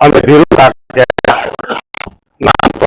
અને ધીરુ કાકા નામ તો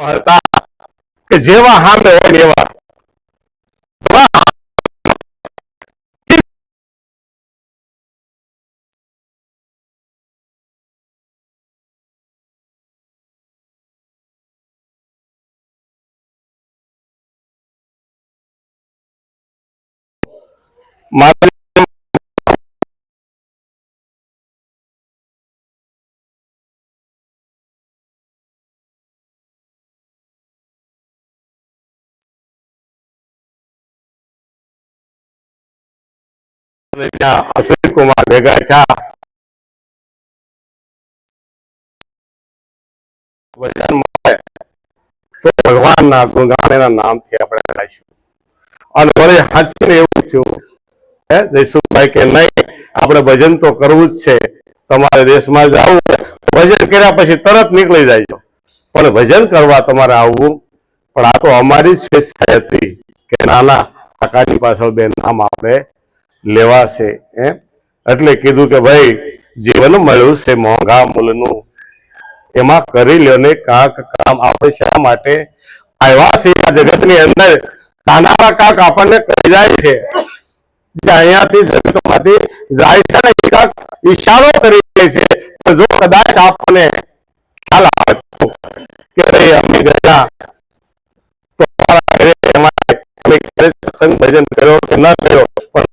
હતા કે જેવા હામે હોય એવા મારી અશ્વિન કુમાર ભેગા થયા વચન મળે તો ભગવાનના ગુણગાન એના નામથી આપણે ગાઈશું. અને વળી હાચીને એવું થયું હે જયસુખભાઈ કે નહીં આપણે ભજન તો કરવું જ છે, તમારે દેશમાં જવું ભજન કર્યા પછી તરત નીકળી જાય પણ ભજન કરવા તમારે આવવું. પણ આ તો અમારી જ સ્વેચ્છા હતી કે નાના કાકાની પાછળ બે નામ આપણે લેવાશે. એટલે કીધું કે ભાઈ જીવન મળ્યું છે મોંઘા મૂલનું, એમાં કરી લ્યો ને કાંક કામ. આપણે શા માટે આવ્યા છે આ જગતની અંદર? નાના કાંક આપણને કહી જાય છે જે અહીંયાથી જગતમાંથી જાય છે ને કાંક ઈશારો કરી જાય છે. જો કદાચ આપણને ખ્યાલ આવે કે ભાઈ અમે ગયા તો સત્સંગ ભજન કર્યો કે ન કર્યો પણ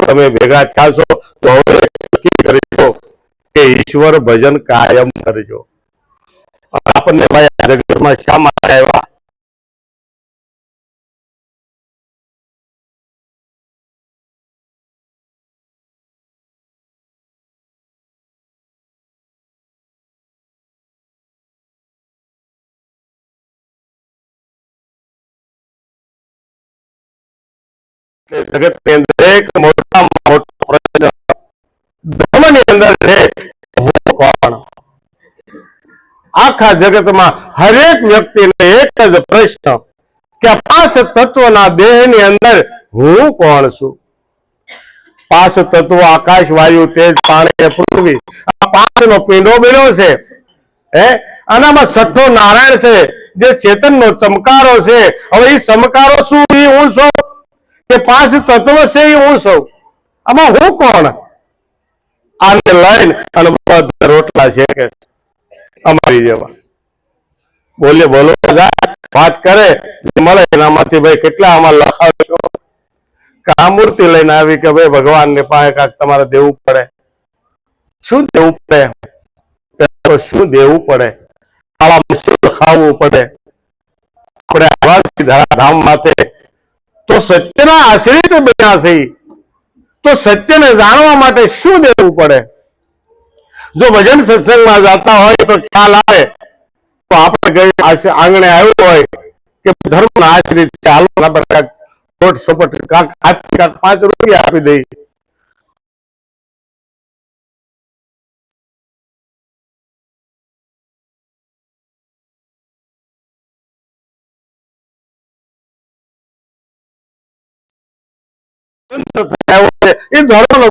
તમે ભેગા થયા છો તો હવે નક્કી કરજો કે ઈશ્વર ભજન કાયમ કરજો. આપણને ભાઈ આ જગતમાં શા માટે આવ્યા? જગતની અંદર એક મોટામાં મોટો પ્રશ્ન ધર્મની અંદર છે, હું કોણ? આખા જગતમાં હરેક વ્યક્તિને એક જ પ્રશ્ન કે પાંચ તત્વના દેહની અંદર હું કોણ છું? પાંચ તત્વો આકાશ, વાયુ, તેજ, પાણી અને પૃથ્વી, આ પાંચ નો પિંડો બન્યો છે. આનામાં છઠ્ઠો નારાયણ છે જે ચેતનનો ચમકારો છે. હવે એ ચમકારો શું? એ હું છું કે પાંચ તત્વ છે એ હું છું? આમાં હું કોણ? આને લઈને અને બધા રોટલા છે કે અમારી જેવા બોલે બોલો વાત કરે મળે એનામાંથી ભાઈ કેટલા આમાં લખાવશો? આ મૂર્તિ લઈને આવી કે ભાઈ ભગવાન ને પાસે કાંક તમારે દેવું પડે. શું દેવું પડે? શું દેવું પડે? શાળામાં શું લખાવવું પડે? આપણે આવા ધામ માટે તો સત્યના આશ્રિત બન્યા છે, તો સત્યને જાણવા માટે શું દેવું પડે? જો ભજન સત્સંગમાં જતા હોય તો ખ્યાલ આવે તો આપણે આંગણે આવ્યું હોય કે ધર્મ આશ્રિત ચાલો સપોર્ટ કાંક 5 રૂપિયા આપી દઈ. એ ધર્મ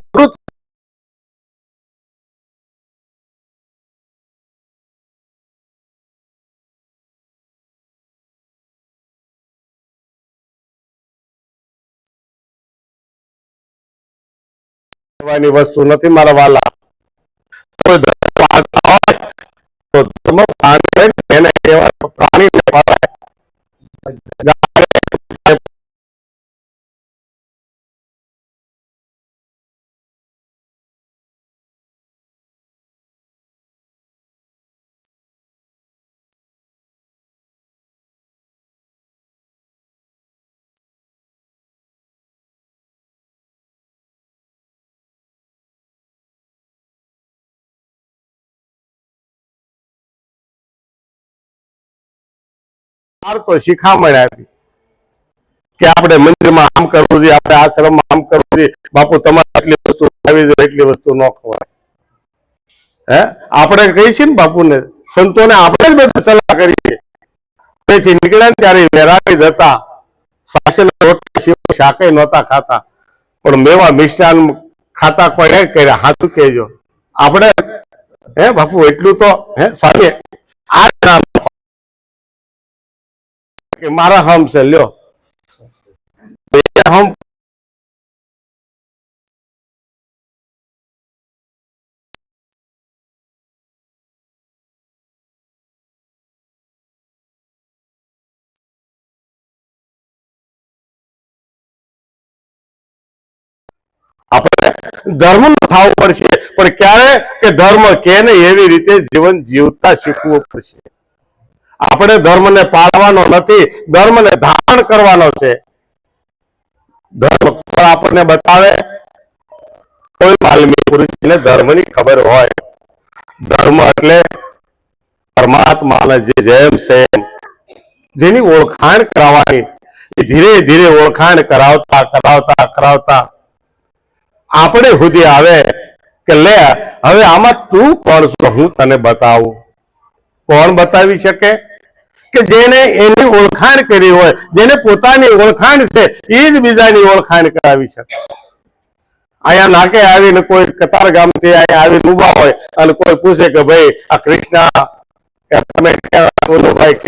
વસ્તુ નથી મારા વાલા. પ્રાણી તો શિખામણ આપી કે આપણે મંદિરમાં આમ કરવું જોઈએ, આપણે આશ્રમમાં આમ કરવું જોઈએ, બાપુ તમારે આટલી વસ્તુ ખાવી જોઈએ, એટલી વસ્તુ ન ખવાય. આપણે કહીએ છીએ ને બાપુને, સંતોને આપણે જ બધી સલાહ કરીએ. તેથી નીકળ્યા ને ત્યારે વેરાવી જતા, સાસેલા રોટલા સિવાય શાકે નહોતા ખાતા, પણ મેવા મિષ્ટાન ખાતા કોઈ કર્યા. હાથું કહેજો આપણે, બાપુ એટલું તો સ્વામી આ મારા હમ છે લ્યો, હમ આપણે ધર્મ નું થવું પડશે, પણ ક્યારે કે ધર્મ કે ને એવી રીતે જીવન જીવતા શીખવું પડશે. આપણે ધર્મને પાળવાનો નથી, ધર્મને ધારણ કરવાનો છે. ધર્મ આપણને બતાવે, કોઈ વાલ્મીકી પુરુષને ધર્મની ખબર હોય. ધર્મ એટલે પરમાત્માને જેમ છે જેની ઓળખાણ કરાવવાની, ધીરે ધીરે ઓળખાણ કરાવતા કરાવતા કરાવતા આપણે સુધી આવે કે લે હવે આમાં તું કોણ છો, હું તને બતાવું. કોણ બતાવી શકે? કે જેને એની ઓળખાણ કરી હોય, જેને પોતાની ઓળખાણ છે એ જ બીજાની ઓળખાણ કરાવી શકે. અહીંયા નાકે આવીને કોઈ કતાર ગામથી અહીંયા આવીને ઉભા હોય અને કોઈ પૂછે કે ભાઈ આ કૃષ્ણ તમે ભાઈ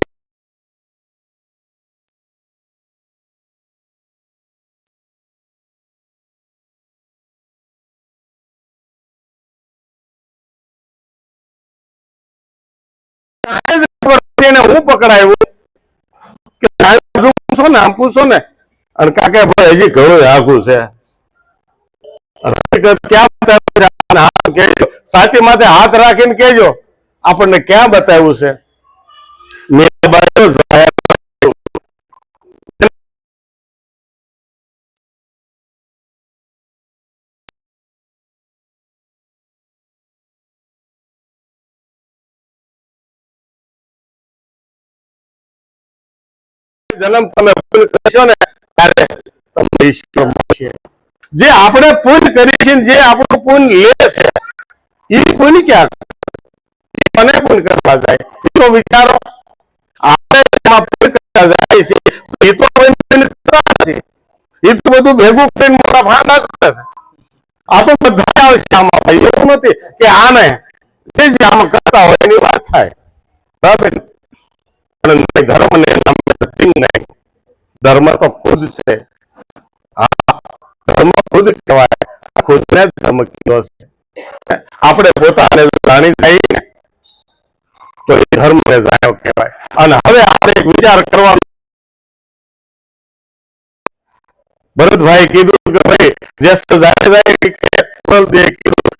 હું પકડાયું કે પૂછો ને, આમ પૂછો ને, અને કાકે ભાઈ હજી ઘણું આઘું છે. સાચી માથે હાથ રાખીને કેજો આપણને ક્યાં બતાવ્યું છે. જન્મ તમે ભૂલ કરશો ને ત્યારે તમને ઈશ્વર મળશે. જે આપણે પૂન કરી છે, જે આપણું પૂન લે છે, એ પૂન ક્યાં મને પૂન કરવા જાય એ તો વિચારો. આપણે પૂન કરવા જાય છે એ તો એ તો બધું ભેગું કરીને મોટા ભાંડા કરે છે. આ તો બધા આવશે આમાં, ભાઈ એવું નથી કે આને જે આમાં કરતા હોય એની વાત થાય. બરાબર. ધર્મ ને નહીં, ધર્મ તો ખુદ છે. ધર્મ ખુદ કહેવાય, ખુદને ધર્મ કયો છે. આપણે પોતાને જાણી જાય ને તો એ ધર્મ ને જાણ્યો કહેવાય. અને હવે આપણે એક વિચાર કરવાનો, ભરતભાઈ કીધું કે ભાઈ જેસ્ટ જાય જાય કે કીધું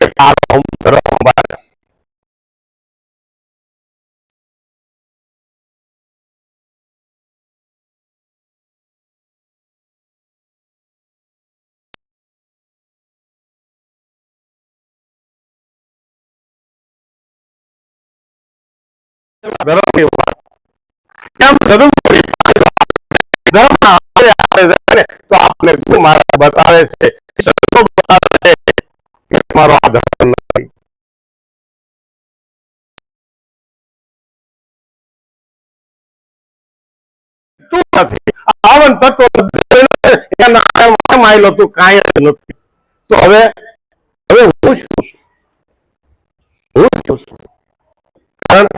કે ધર્મ ધર્મની વાત કેમ જરૂર પડી ધર્મ તો આપણે ગુરુ મહારાજ બતાવે છે, બતાવે છે કે તમારો આ ધર્મ નથી. આવન તત્વ તું કાંઈ જ નથી. તો હવે હવે હું શું છું? કારણ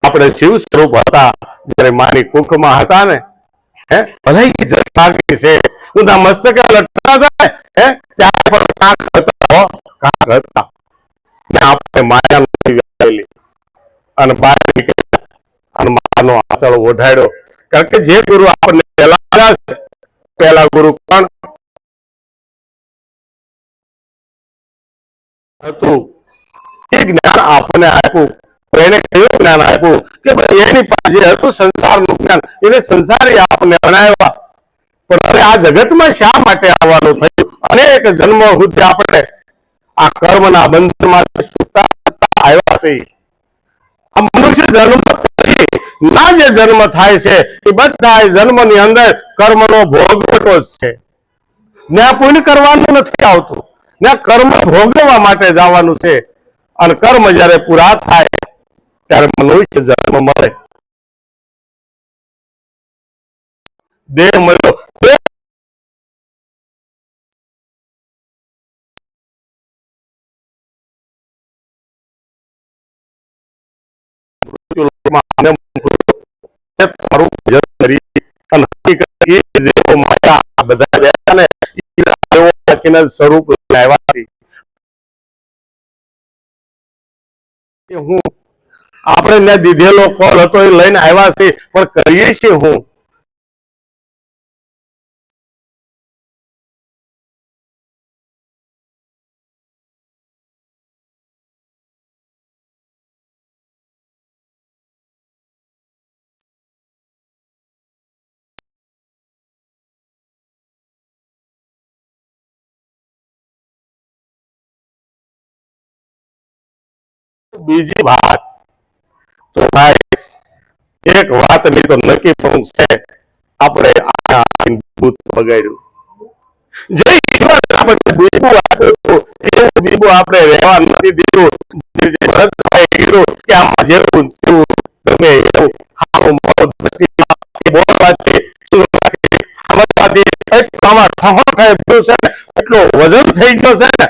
આપણે શિવ સ્વરૂપ હતા જયારે મારી કુખમાં હતા ને, ભલે જટાગી છે ઊંધા મસ્તકે લટકા જાય ત્યારે પણ કાંક હતા ને આપણે માયા નથી અને બહાર નીકળ્યા અને માનો આચળ ઓઢાડ્યો. કારણ કે જે ગુરુ આપણને પહેલા ગુરુ કોણ હતું? એ જ્ઞાન આપણને આપ્યું. એને કયું જ્ઞાન આપ્યું કે એની પાસે જે હતું સંસારનું જ્ઞાન, એને સંસારી આપણને બનાવ્યા. પણ હવે આ જગતમાં શા માટે આવવાનું થયું? અનેક જન્મ સુધી આપણે આ કર્મના બંધનમાં આવ્યા છે. આ મનુષ્ય જન્મ પછી ના જે જન્મ થાય છે એ બધા જન્મની અંદર કર્મનો ભોગવટો જ છે. ત્યાં પુણ્ય કરવાનું નથી આવતું, ત્યાં કર્મ ભોગવવા માટે જવાનું છે. અને કર્મ જયારે પૂરા થાય ત્યારે મનુષ્ય જન્મ મળે, દેહ મળ્યો. સ્વરૂપ હું આપણે ત્યાં દીધેલો કોલ હતો એ લઈને આવ્યા છે, પણ કરીએ છીએ હું. બીજી વાત તો ભાઈ, એક વાત નહીં તો નક્કી પણ છે, આપણે ભૂત બગાડ્યું. જે ઈશ્વર આપણે બીબુ આપ્યું એ બીબુ આપણે રહેવા નથી દીધું. કે આમાં જેવું ગમે એવું ખાવું એટલો વજન થઈ ગયો છે ને,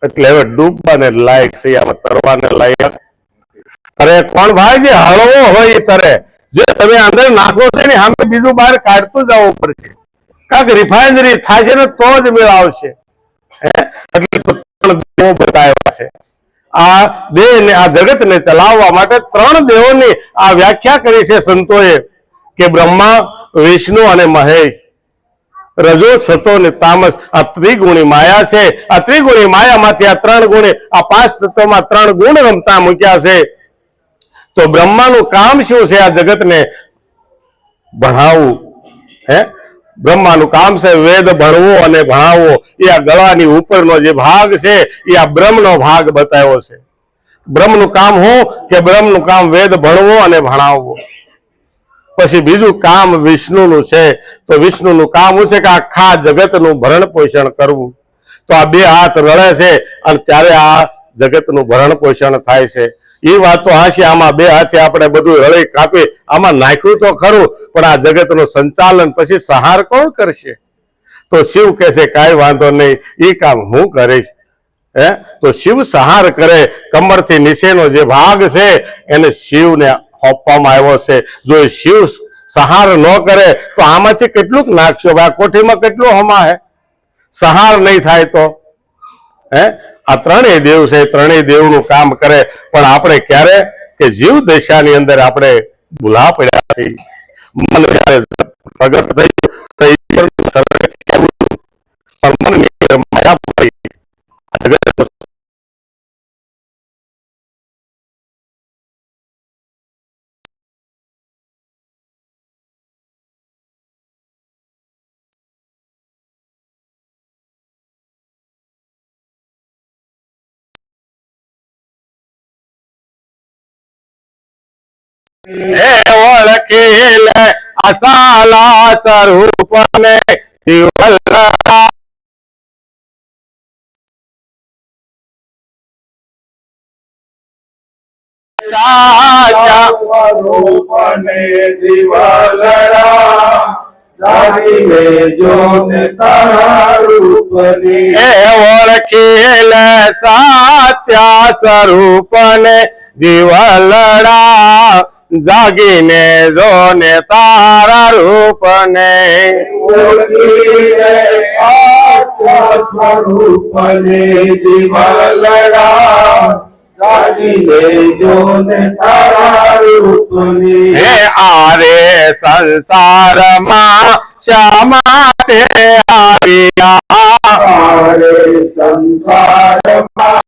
એટલે હવે ડૂબવાને લાયક છે, આમાં તરવાને લાયક. અરે કોણ ભાઈ, જે હળવો હોય એ તરે. જે તમે અંદર નાખો છો ને સામે બીજું બહાર કાઢતું જવું પડશે. કાંઈક રિફાઇનરી થાય છે ને તો જ મેળ આવશે. એટલે બતાવ્યા છે આ દેહ ને આ જગત ને ચલાવવા માટે ત્રણ દેવોની આ વ્યાખ્યા કરી છે સંતોએ, કે બ્રહ્મા, વિષ્ણુ અને મહેશ. રજો, સતો ને તામસ, આ ત્રિગુણી માયા છે. આ ત્રિગુણી માયામાંથી આ ત્રણ ગુણે, આ પાંચ તત્વોમાં ત્રણ ગુણ રમતા મૂક્યા છે. તો બ્રહ્માનું કામ શું છે? આ જગતને ભણાવવું. હે, બ્રહ્માનું કામ છે વેદ ભણવો અને ભણાવવો. એ આ ગળાની ઉપરનો જે ભાગ છે એ આ બ્રહ્મનો ભાગ બતાવ્યો છે. બ્રહ્મનું કામ હું કે બ્રહ્મનું કામ વેદ ભણવો અને ભણાવવો. પછી બીજું કામ વિષ્ણુનું છે. તો વિષ્ણુનું કામ શું છે કે આખા જગતનું ભરણ પોષણ કરવું. તો આ બે હાથ રળે છે અને ત્યારે આ જગતનું ભરણ પોષણ થાય છે. એ વાત તો હાશે, આમાં બે હાથે આપણે બધું રળી કાપી આમાં નાખ્યું તો ખરું, પણ આ જગતનું સંચાલન પછી સહાર કોણ કરશે? તો શિવ કહે છે કાંઈ વાંધો નહીં, એ કામ હું કરીશ. હે, તો શિવ સહાર કરે. કમરથી નીચેનો જે ભાગ છે એને શિવને આપવામાં આવ્યો છે. જો એ શિવ સહાર ન કરે તો આમાંથી કેટલુંક નાખશો? આ કોઠીમાં કેટલું હમા હે, સહાર નહીં થાય તો. હે, આ ત્રણેય દેવ છે, ત્રણેય દેવનું કામ કરે. પણ આપણે ક્યારે કે જીવ દશાની અંદર આપણે ભૂલા પડ્યા છીએ. મન જ્યારે પ્રગટ થયું પણ મનની માયા પડી. ઓળખી લે અસાલા સ્વરૂપને સ્વરૂપને જીવલડા જાગીને જોને તારા રૂપને. ઓળખી લે સાત્યા સ્વરૂપને જીવલડા જાગીને જોને તારા રૂપને. ઓળખીને સાત્યા સ્વરૂપને જીવલડા જાગીને જોને તારા રૂપને. હે આરે સંસારમાં શા માટે આવ્યા? આરે સંસારમાં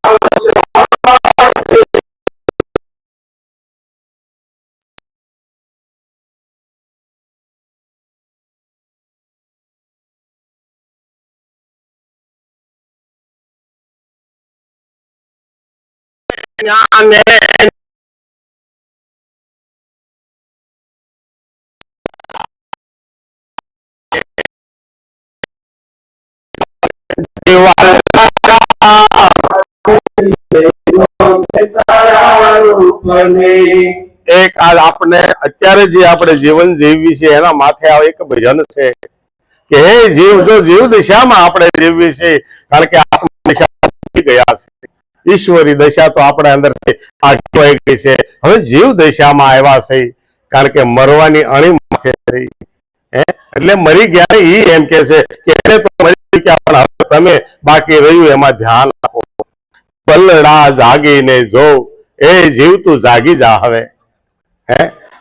જ્ઞાને જોને તારા રૂપને એક આ આપણે અત્યારે જે આપણે જીવન જીવવી છે એના માથે આ એક ભજન છે કે હે જીવ, જો જીવ દિશામાં આપણે જીવવી છે, કારણ કે આત્મ દિશા ભૂલી ગયા છે, ઈશ્વરી દશા તો આપણા અંદર આગળ ગઈ છે, હવે જીવ દશામાં આવ્યા છે, કારણ કે મરવાની અણી માથે થઈ, એટલે મરી ગયા ઈ એમ કે છે કે એને તો મરી ગયા પણ હવે તમે બાકી રહ્યું એમાં ધ્યાન આપો. પલડા જાગીને જો, એ જીવ તું જાગી જા હવે,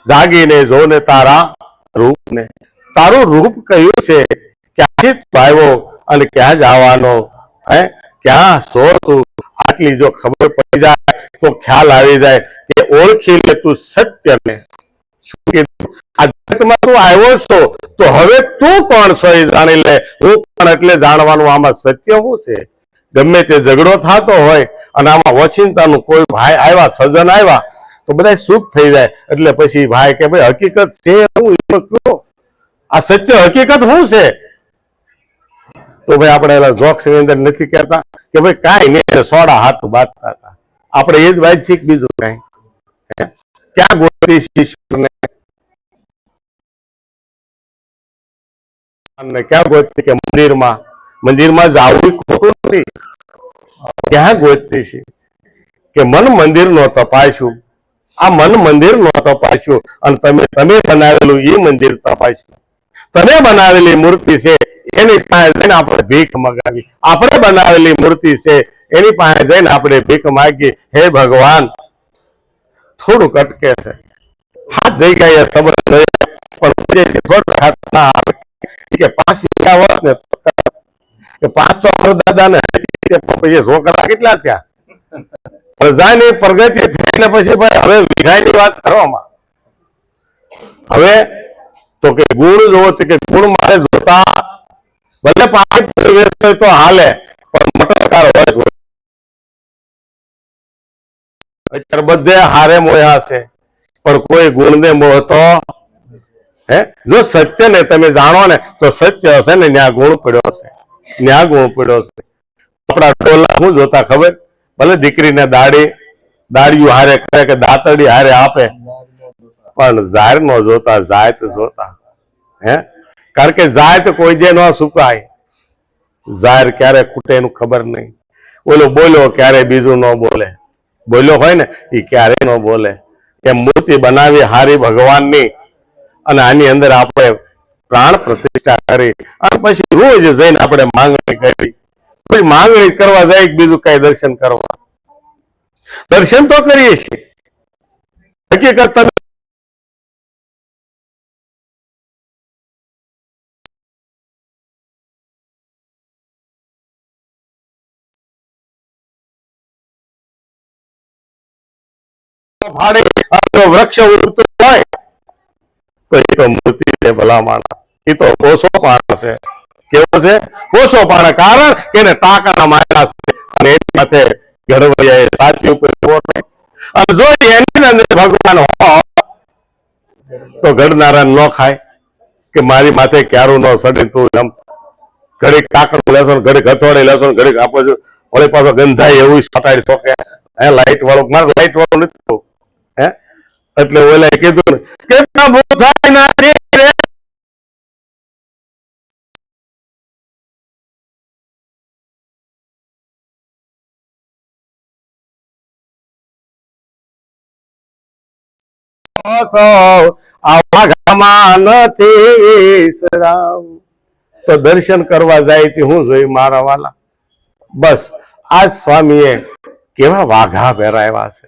જાગીને જો ને તારા રૂપને. તારું રૂપ કયું છે, ક્યાંથી આવ્યો અને ક્યાં જવાનો, ક્યાં છો તું, આટલી જો ખબર પડી જાય તો ખ્યાલ આવી જાય કે ઓળખી લે તું સત્યને. શું કીધું? આ જગતમાં તું આવ્યો છો તો હવે તું કોણ છો એ જાણી લે. હું કોણ એટલે જાણવાનું. આમાં સત્ય શું છે? ગમે તે ઝઘડો થતો હોય અને આમાં ઓચિંતાનું કોઈ ભાઈ આવ્યા, સજ્જન આવ્યા તો બધા સુખ થઈ જાય. એટલે પછી ભાઈ કે ભાઈ હકીકત છે શું, આ સત્ય હકીકત શું છે? તો ભાઈ આપણે એલા જોક્સ ની અંદર નથી કહેતા કે ભાઈ કાંઈ નહીં, સોડા હાથું બાંધતા હતા. આપણે એ જ વાત છે, બીજું કઈ ક્યાં ગોતી ઈશ્વરને, ક્યાં ગોતી કે મંદિરમાં જાવું ખોટું નથી, ક્યાં ગોતતી છે કે મન મંદિર નો તપાસ્યું, આ મન મંદિર નો તપાસ્યું અને તમે બનાવેલું એ મંદિર તપાસ્યું. તમે બનાવેલી મૂર્તિ છે એની પાસે જઈને આપણે ભીખ મગાવી, આપણે બનાવેલી મૂર્તિ છે એની પાસે જઈને આપણે ભીખ માગી. હે ભગવાન, થોડુંક અટકે છે, હાથ જગ્યાએ સંબંધ પણ થોડું હાથ ના આવે કે 5 વીઘા હોત ને કે 500 દાદા ને પછી છોકરા કેટલા થયા, પ્રજાની પ્રગતિ થઈ એટલે પછી ભાઈ હવે વિઘાની વાત કરવામાં. હવે તો કે ગુણ જોવો કે ગુણ મારે જોતા ભલે પાણી વેચતો તો હાલે પણ મટરકાર હોય. અત્યારે બધે હારે મોયા છે પણ કોઈ ગુણ ને મોહતો જો સત્ય ને તમે જાણો ને તો સત્ય હશે ને ન્યા ગુણ પડ્યો છે, ન્યા ગુણ પડ્યો છે. આપણા ટોલા શું જોતા ખબર? ભલે દીકરીને દાડિયું હારે કરે કે દાતડી હારે આપે પણ જાહેર નો જોતા, જાત જોતા. કારણ કે જાત કોઈ દે ન સુકાય, જાહેર ક્યારે ખૂટે એનું ખબર નહીં. ઓલો બોલ્યો ક્યારે બીજું ન બોલે, બોલ્યો હોય ને એ ક્યારે ન બોલે. એમ મૂર્તિ બનાવી હારી ભગવાનની અને આની અંદર આપણે પ્રાણ પ્રતિષ્ઠા કરી અને પછી રોજ જઈને આપણે માંગણી કરી. પછી માંગણી કરવા જાય બીજું કઈ દર્શન કરવા, દર્શન તો કરીએ છીએ. હકીકત તમે વૃક્ષ ઉગતું હોય તો એ તો મૂર્તિ છે ભલા માણસ, એ તો ઓછો પાણ છે. કેવો છે? ઓછો પાણ. કારણ કે એને ટાંકાના માર્યા છે અને એની માથે ઘડવૈયાએ સાચી ઉપર અને જો એની અંદર ભગવાન હોય તો ઘડનારા ન ખાય કે મારી માથે ક્યારું ન સડે. તું એમ ઘડીક કાકડું લેશો, ઘડીક હથોડી લેશો, ઘડીક આપો છો વળી પાછો ગંધાય એવું સટાડી શકે. લાઈટ વાળું, મારે લાઈટ વાળું નથી. એટલે ઓલા કીધું કે પ્રભુ થાય ના રે તો દર્શન કરવા જાય તે હું જોઈ મારા વાલા. બસ આજ સ્વામીએ કેવા વાઘા પહેરાવ્યા છે,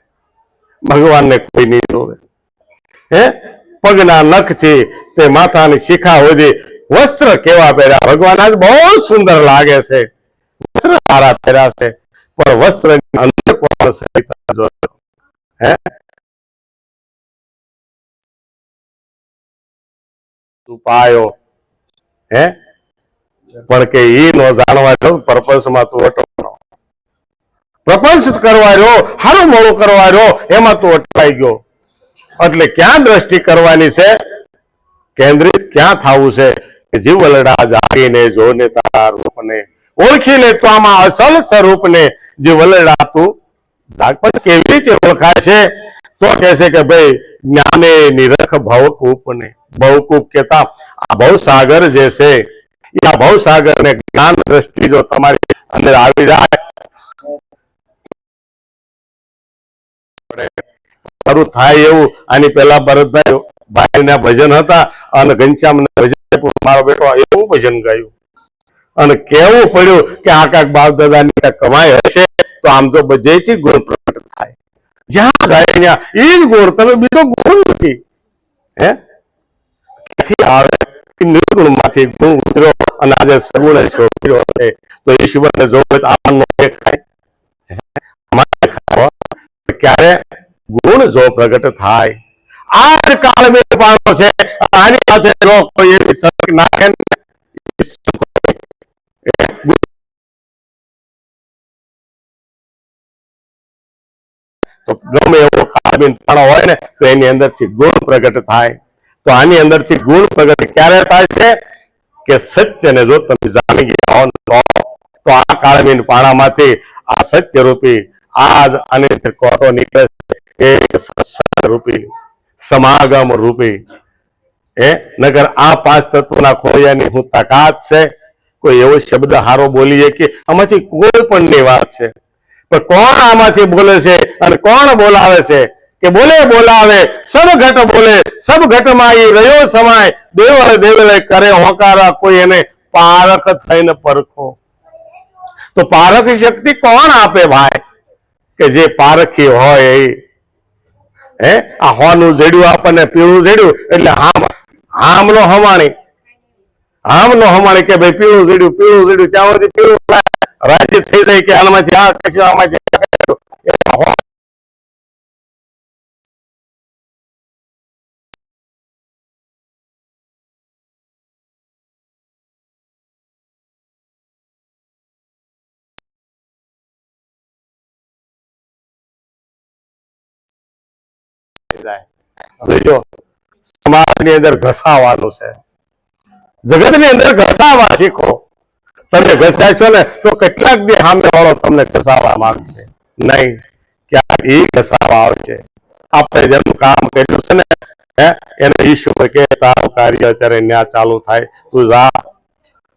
ભગવાનને કોઈ નહીં જોવે. પગના નખથી તે માથાની શિખા સુધી વસ્ત્ર કેવા પહેર્યા. ભગવાન આજ બહુ સુંદર લાગે છે, વસ્ત્ર સારા પહેર્યા છે પણ વસ્ત્ર અંદર કોણ છે? પાયો પણ કે એ નો જાણવા જો પર્પસ માં તું અટવાનો, પ્રપંચ કરવા રહ્યો, હારું મોડું કરવા રહ્યો એમાં તું અટવાઈ ગયો. એટલે ક્યાં દ્રષ્ટિ કરવાની છે? કેન્દ્રિત ક્યાં થવું છે? જીવ વલડા જાગીને જોને તારા રૂપને, ઓળખી લે તો આમાં અસલ સ્વરૂપને. જે વલડા તું પણ કેવી રીતે ઓળખાય છે? તો કહે છે કે ભાઈ જ્ઞાને નિરખ ભવકૂપ ને, ભવકૂપ કેતા આ ભવસાગર જે છે એ આ ભવસાગર ને જ્ઞાન દ્રષ્ટિ જો તમારી અંદર આવી જાય, ખરું થાય એવું. આની પેલા ભરતભાઈ ભાઈ ના ભજન હતા અને ઘનશ્યામ ભજન મારો બેટો એવું ભજન ગાયું અને કેવું પડ્યું કે આ કાંક બાપ દાદા ની કમાઈ હશે તો આમ તો બધેથી ગુણ પ્રગટ થાય. જ્યાં જાય ત્યાં એ જ ગુણ, તમે બીજો ગુણ નથી. હે ક્યાંથી આવે? નિર્ગુણ માંથી ગુણ ઉતર્યો અને આજે સગુણ શોધ્યો છે. તો ઈશ્વરને જોવે તો આનંદ ખાય. ક્યારે ગુણ જો પ્રગટ થાય, આ જ કાળ મેં પાડો છે. આની સાથે જો કોઈ એવી સર્ક નાખે તો ગમે એવો કાળબીન પાડો હોય ને તો એની અંદરથી ગુણ પ્રગટ થાય. તો આની અંદરથી ગુણ પ્રગટ ક્યારે થાય છે કે સત્યને જો તમે જાણી ગયા હો તો આ કાળબીન પાણામાંથી આ સત્ય રૂપી આજ અને કોટો નીકળે છે એક સત્સંગ રૂપી સમાગમ રૂપી. નગર આ પાંચ તત્વોના ખોળિયાની હું તાકાત છે? કોઈ એવો શબ્દ હારો બોલીએ કે આમાંથી કોઈ પણ ની વાત છે, પણ કોણ આમાંથી બોલે છે અને કોણ બોલાવે છે? કે બોલે બોલાવે સબ ઘટ બોલે, સબ ઘટમાં ઈ રહ્યો સમાય, દેવળ દેવળે કરે હોકારા, કોઈ એને પારખ થઈને પરખો. તો પારખ શક્તિ કોણ આપે ભાઈ? કે જે પારખી હોય એ. આ હોનું જડ્યું આપણને પીળું જડ્યું એટલે હામ નો હમાણી કે ભાઈ પીળું જડ્યું ત્યાં સુધી પીળું રાજ્ય થઈ જાય કે આનામાંથી આ કશું આમાંથી જો સમાજની અંદર ઘસાવાનું છે, જગતની અંદર ઘસાવા શીખો. તમે ઘસાશો ને તો કેટલાક દી સામે વાળો તમને ઘસાવા માંગશે નહીં, ક્યાંક એ ઘસાવા આવશે. આપણે જેનું કામ કર્યું છે ને એને ઈશ્વર કે તારું કાર્ય અત્યારે ન્યા ચાલુ થાય, તું જા.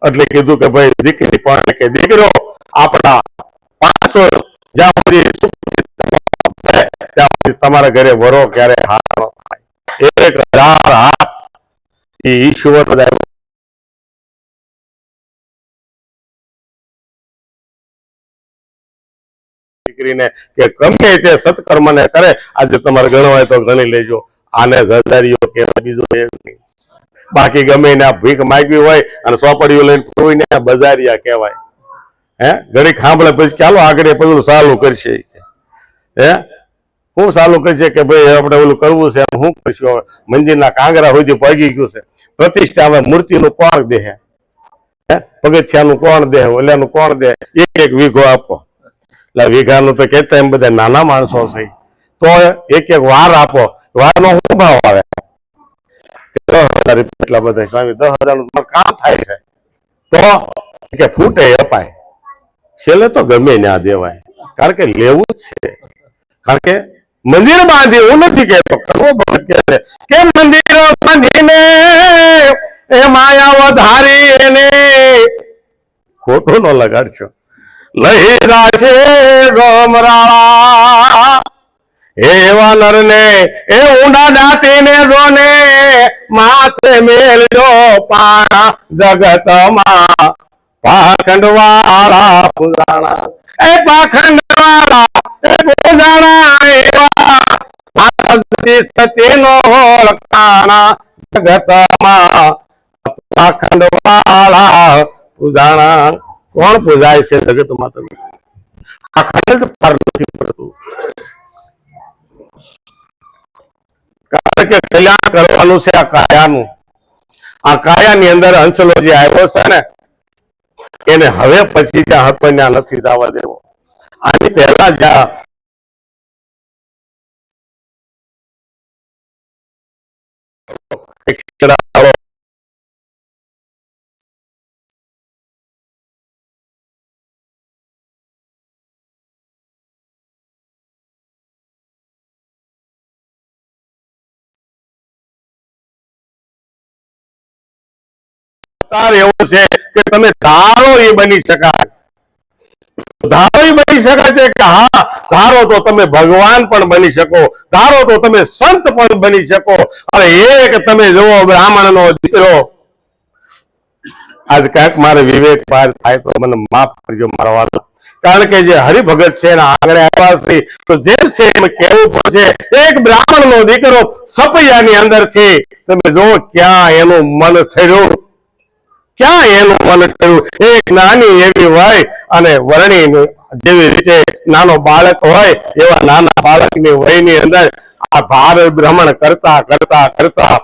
એટલે કીધું કે ભાઈ દીકરી પણ કે દીકરો આપણા 500 જ્યાં સુધી તમારા ઘરે વરો ક્યારે હાર થાય. 1000 હાથ એ ઈશ્વર દીકરીને કે ગમે તે સત્કર્મને કરે આજે તમારે ગણવાય તો ગણી લેજો. આને જજારીઓ કહેવાય, બીજું એક નહીં. બાકી ગમે એને ભીખ માગવી હોય અને સોપડીઓ લઈને ફરવીને બજારિયા કહેવાય. ઘડી ખાંભળે પછી ચાલો આગળ પેલું ચાલુ કરશે. હું ચાલુ કરશે કે ભાઈ આપણે ઓલું કરવું છે, શું કરશું હવે? મંદિરના કાંગરા સુધી પગી ગયું છે. પ્રતિષ્ઠા હવે મૂર્તિનું કોણ દે? પગથિયાનું કોણ દે? ઓલાનું કોણ દે? એક વીઘો આપો. એટલે વીઘાનું તો કહેતા એમ બધા નાના માણસો છે, તો એક વાર આપો. વારનો શું ભાવ આવે? 10,000 એટલા બધા સ્વામી, 10,000 નું કામ થાય છે તો કે ફૂટે અપાય. છેલ્લે તો ગમે ત્યાં દેવાય, કારણ કે લેવું જ છે. કારણ કે મંદિર બાંધી, હું નથી કહેતો, કરવો ભગત કહે છે કે મંદિર બાંધીને એ માયા વધારી એને ખોટું ન લગાડશો. લઈ જાશે રોમરાળા એવા નરને એ ઊંડા દાટીને જોને માથે મેલજો પાણા જગતમાં પાખંડવાળા પુરાણા. એ પાખંડવાળા એ પુરાણા એવા સતીનો ઓળખાણા જગતમાં પાખંડવાળા પુરાણા. કોણ પૂજાય છે જગતમાં? તમે પાખંડ પાર નથી પડતું. કારણ કે કલ્યાણ કરવાનું છે આ કાયાનું. આ કાયાની અંદર હંસલો જે આવ્યો છે ને એને હવે પછી ત્યાં હતો ત્યાં નથી જવા દેવો. આની પહેલા જ્યાં અવતાર એવો છે કે તમે ધારો એ બની શકાય, ધારો એ બની શકાય છે કે હા, ધારો તો તમે ભગવાન પણ બની શકો, ધારો તો તમે સંત પણ બની શકો. અને એક તમે જુઓ બ્રાહ્મણનો દીકરો, આજ ક્યાંક મારે વિવેક પાર થાય તો મને માફ કરજો મારા વાલા, કારણ કે જે હરિભગત છે એના આંગણે આવ્યા છે તો જેમ છે એમ કહેવું પડશે. એક બ્રાહ્મણનો દીકરો સપૈયાની અંદરથી તમે જો ક્યાં એનું મન થયું, ક્યાં એનું મન થયું. એક નાની એવી હોય અને વર્ણી જેવી રીતે નાનો બાળક હોય એવા નાના બાળકની વયની અંદર આ ભારત ભ્રમણ કરતા કરતા કરતા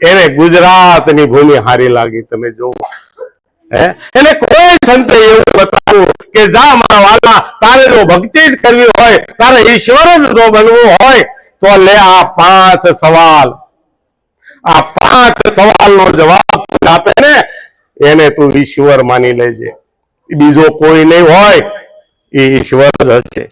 એને ગુજરાતની ભૂમિ હારી લાગી. તમે જો એને કોઈ સંતે એવું બતાવ્યું કે જા મારા વાલા, તારે જો ભક્તિ જ કરવી હોય, તારે ઈશ્વર જ જો બનવું હોય તો લે આ 5 સવાલ, આ 5 સવાલનો જવાબ આપે ને એને તું ઈશ્વર માની લેજે. બીજો કોઈ નહીં હોય, એ ઈશ્વર જ હશે.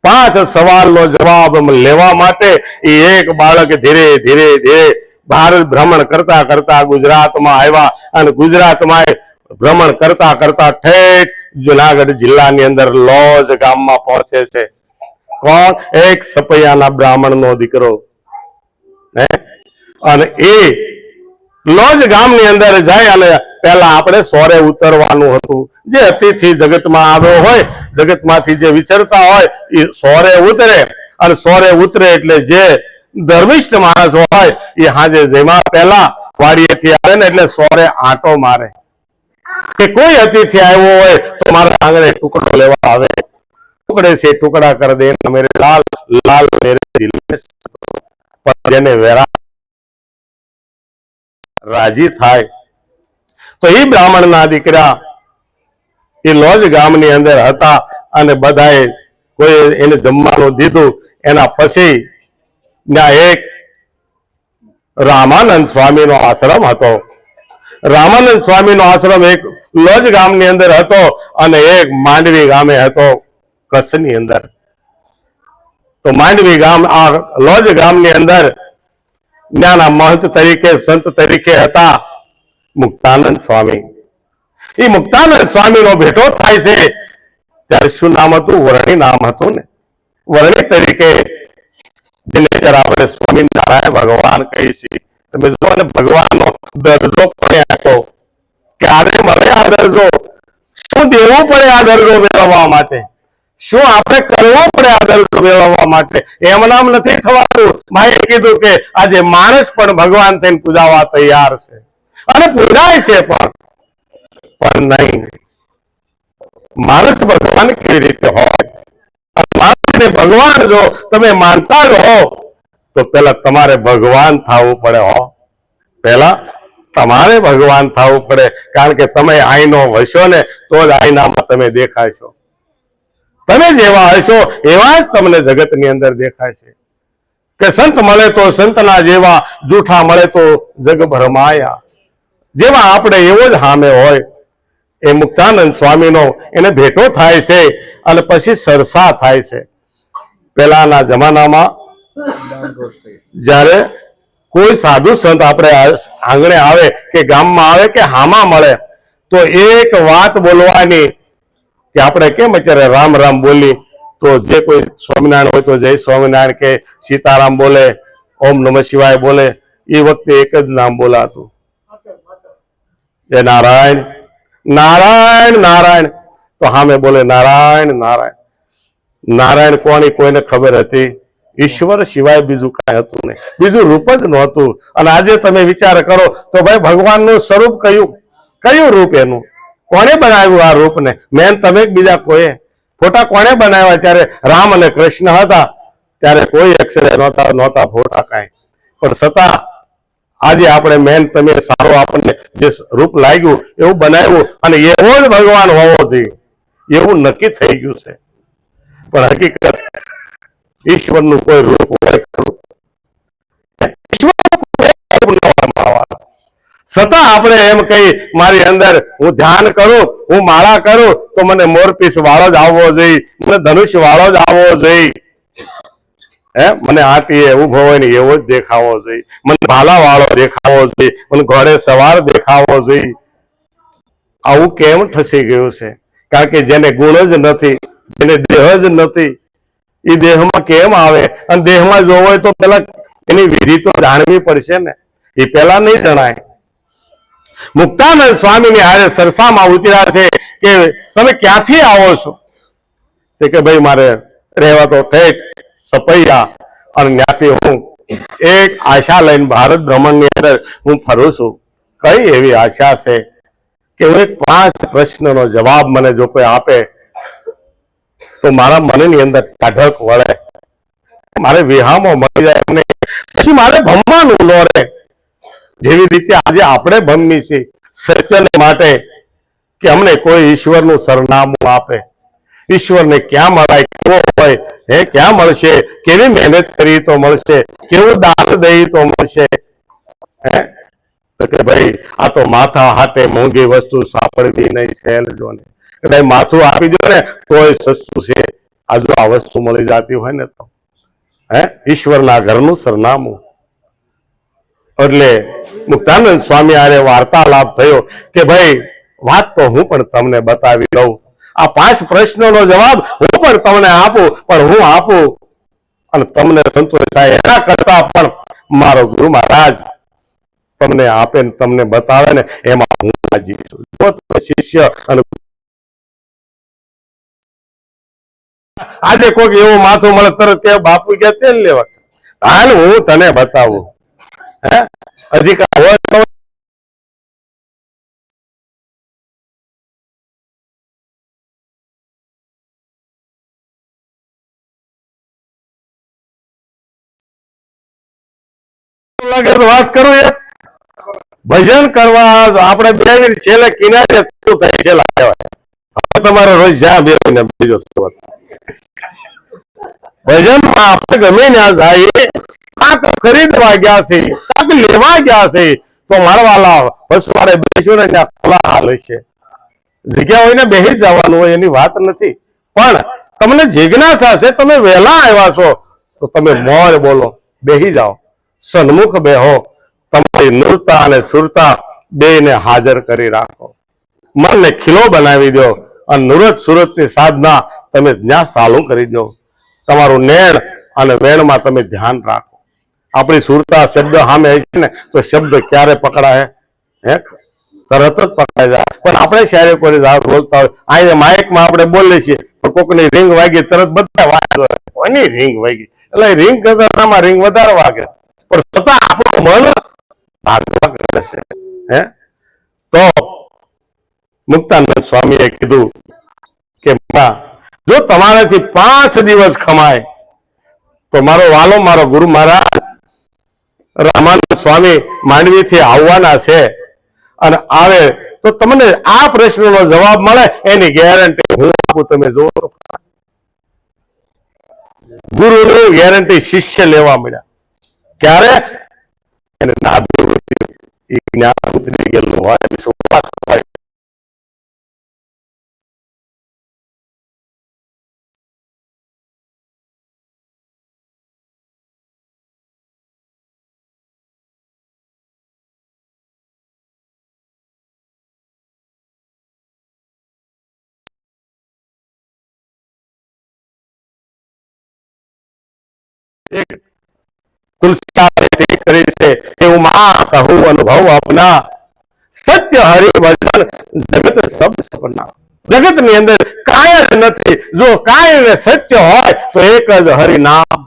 5 સવાલનો જવાબ લેવા માટે એ એક બાળક ધીરે ધીરે ધીરે ભારત ભ્રમણ કરતા કરતા ગુજરાતમાં આવ્યા અને ગુજરાતમાં ભ્રમણ કરતા કરતા ઠેઠ જુનાગઢ જિલ્લાની અંદર લોજ ગામમાં પહોંચે છે. કોણ? એક સપૈયાના બ્રાહ્મણનો દીકરો. અને એ લોજ ગામની અંદર જાય અને પહેલા આપણે સોરે ઉતરવાનું હતું. જે અતિથિ જગતમાં આવ્યો હોય, જગતમાંથી જે વિચરતા હોય એ સોરે ઉતરે, અને સોરે ઉતરે એટલે જે ધર્મિષ્ઠ માણસ હોય એ હાજે જેમાં પહેલા વાડીએથી આવે ને એટલે સોરે આંટો મારે કે કોઈ અતિથિ આવ્યો હોય તો મારા આંગણે ટુકડો લેવા આવે, ટુકડે से टुकड़ा कर देना मेरे लाल, लाल मेरे दिल में. જેને વેરા રાજી થાય તો એ બ્રાહ્મણના દીકરા એ લોજ ગામની અંદર હતા અને બધાએ કોઈ એને જમવાનું દીધું. એના પછી ત્યાં એક રામાનંદ સ્વામીનો આશ્રમ હતો. રામાનંદ સ્વામીનો આશ્રમ એક લોજ ગામની અંદર હતો અને એક માંડવી ગામે હતો, કચ્છની અંદર. તો માંડવી ગામ, આ લોજ ગામની અંદર જ્ઞાના મહંત તરીકે, સંત તરીકે હતા મુક્તાનંદ સ્વામી. એ મુક્તાનંદ સ્વામીનો ભેટો થાય છે ત્યારે શું નામ હતું? વર્ણી નામ હતું ને. વર્ણી તરીકે જેને આપણે સ્વામિનારાયણ ભગવાન કહીએ છીએ. તમે જો ને ભગવાનનો દરજ્જો પડે આખો, ક્યારે મળે આ દરજ્જો? શું દેવું પડે આ દરજ્જો મેળવવા માટે? શું આપણે કરવું પડે આ દરજ્જો મેળવવા માટે? એમ નામ નથી થવાતું. માએ કીધું કે આજે માણસ પણ ભગવાન થઈને પૂજાવા તૈયાર છે અને પૂજાય છે પણ નહીં. માણસ ભગવાન કેવી રીતે હોય? માણસને ભગવાન જો તમે માનતા જ હો તો પેલા તમારે ભગવાન થવું પડે હો. પેલા તમારે ભગવાન થવું પડે, કારણ કે તમે આઈનો હશો ને તો જ આઈનામાં તમે દેખાશો. તમે જેવા હશો એવા જ તમને જગતની અંદર દેખાય છે. કે સંત મળે તો સંતના જેવા, જૂઠા મળે તો જગ ભરમાયા. જેવા આપણે એવો જ સામે હોય. એ મુક્તાનંદ સ્વામીનો એને ભેટો થાય છે અને પછી સરસા થાય છે. પહેલાના જમાનામાં જ્યારે કોઈ સાધુ સંત આપણે આંગણે આવે કે ગામમાં આવે કે હામાં મળે તો એક વાત બોલવાની કે આપણે કેમ અત્યારે રામ રામ બોલી, તો જે કોઈ સ્વામિનારાયણ હોય તો જય સ્વામિનારાયણ કે, સીતારામ બોલે, ઓમ નમઃ શિવાય બોલે. એ વખતે એક જ નામ બોલાતું, એ નારાયણ નારાયણ નારાયણ. તો સામે બોલે નારાયણ નારાયણ. નારાયણ કોની કોઈને ખબર હતી? ઈશ્વર સિવાય બીજું કાંઈ હતું નહીં, બીજું રૂપ જ નહોતું. અને આજે તમે વિચાર કરો તો ભાઈ ભગવાનનું સ્વરૂપ કયું? કયું રૂપ એનું? કોણે બનાવ્યું આ રૂપને? મેન તમે બીજા કોઈ? ફોટા કોણે બનાવ્યા? ત્યારે રામ અને કૃષ્ણ હતા ત્યારે કોઈ અક્ષરે નહોતા ફોટા કાંઈ, પણ છતાં આજે આપણે મેન તમે સારો આપણને જે રૂપ લાગ્યું એવું બનાવ્યું અને એવો જ ભગવાન હોવો જોઈએ એવું નક્કી થઈ ગયું છે. પણ હકીકત ઈશ્વરનું કોઈ રૂપ હોય ખરું? છતાં આપણે એમ કહી મારી અંદર હું ધ્યાન કરું, હું માળા કરું તો મને મોરપીસ વાળો જ આવવો જોઈએ, મને ધનુષ વાળો જ આવવો જોઈએ. મને આટીએ ઉભો હોય ને એવો જ દેખાવો જોઈએ, મને ભાલા વાળો દેખાવો જોઈએ, મને ઘોડે સવાર દેખાવો જોઈએ. આવું કેમ ઠસી ગયું છે? કારણ કે જેને ગુણ જ નથી, જેને દેહ જ નથી, એ દેહમાં કેમ આવે? અને દેહમાં જોવો હોય તો પેલા એની વિધિ તો જાણવી પડશે ને, એ પેલા નહીં જણાય. મુક્તાનંદ સ્વામીની હારે સરસામાં ઉતર્યા છે કે તમે ક્યાંથી આવો છો? કે ભાઈ મારે રહેવા તો ઠેક સપૈયા, અને ત્યાંથી હું એક આશા લઈને ભારત ભ્રમણની અંદર હું ફરું છું. કઈ એવી આશા છે કે હું એક 5 પ્રશ્નનો જવાબ મને જો કોઈ આપે તો મારા મનની અંદર ટાઢક વળે, મારે વિહામો મળી જાય, અને પછી મારે ભમવાનું ન રહે. જેવી રીતે આજે આપણે ભમી છીએ સત્યને માટે કે અમને કોઈ ઈશ્વરનું સરનામું આપે, ઈશ્વરને ક્યાં મળાય, કેવો હોય, ક્યાં મળશે, કેવી મહેનત કરી તો મળશે, કેવું દાન દઈ તો મળશે. તો કે ભાઈ આ તો માથા હાટે મોંઘી વસ્તુ સાંપડવી નહીં, સહેલ જો ને કદાચ માથું આપી દો ને તોય સસ્તું છે. આ જો આ વસ્તુ મળી જતી હોય ને તો ઈશ્વરના ઘરનું સરનામું. એટલે મુક્તાનંદ સ્વામી આરે વાર્તાલાપ થયો કે ભાઈ વાત તો હું પણ તમને બતાવી દઉં, આ 5 પ્રશ્નોનો જવાબ હું પણ તમને આપું, પણ હું આપું અને તમને સંતોષ થાય એના કરતા પણ મારો ગુરુ મહારાજ તમને આપે ને તમને બતાવે ને એમાં હું રાજી છું. શિષ્ય અને આજે કોઈક એવું માથું મળે તરત કે બાપુ ગયા તેલ લેવા, હાલ હું તને બતાવું. અધિકાર હોય તો વાત કરું યાર. ભજન કરવા આપણે બે છેલ્લે કિનારે શું થાય છેલ્લા કહેવાય. હવે તમારે રોજ જ્યાં બે બીજો ભજનમાં આપણે ગમે ત્યાં જઈએ, કાંક ખરીદવા ગયા છે, કાંક લેવા ગયા છે, તો મારવાલા વસવાડે બેસ્યું ને ત્યાં ખુલ્લા હાલ છે. જગ્યા હોય ને બેસી જવાનું હોય એની વાત નથી, પણ તમને જિજ્ઞાસા છે, તમે વહેલા આવ્યા છો તો તમે મોર બોલો, બેસી જાઓ, સન્મુખ બેહો, તમારી નૂરતા અને સુરતા બેને હાજર કરી રાખો, મનને ખીલો બનાવી દો, અને નુરત સુરતની સાધના તમે ત્યાં ચાલુ કરી દો. તમારું નેણ અને વેણમાં તમે ધ્યાન રાખો. આપણી સુરતા શબ્દ સામે છે ને તો શબ્દ ક્યારે પકડાય? તરત જ પકડાઈ જાય. પણ આપણે શહેરે કોઈ બોલતા હોય, અહીંયા માઇકમાં આપણે બોલીએ છીએ, પણ કોકની રિંગ વાગી તરત બધા વાગે, કોની રિંગ વાગી, એટલે રિંગ કરતા આમાં રિંગ વધારે વાગે, પણ છતાં આપણું મન ભાગવા કરે છે. તો મુક્તાનંદ સ્વામીએ કીધું કે જો તમારાથી 5 દિવસ ખમાય તો મારો વાલો મારો ગુરુ મહારાજ રામાનંદ સ્વામી માંડવીથી આવવાના છે, અને આવે તો તમને આ પ્રશ્નનો જવાબ મળે એની ગેરંટી હું આપું. તમે જોવો ગુરુની ગેરંટી શિષ્ય લેવા મળ્યા ક્યારે? એને નાભી જ્ઞાન ઉતરી ગયેલું હોય, વિશ્વાસ હોય. अनुभव अपना सत्य हरिभजन जगत सब सपना. जगत ની અંદર કાંઈ જ નથી, જો કાંઈ સત્ય હોય તો એક જ હરિનામ.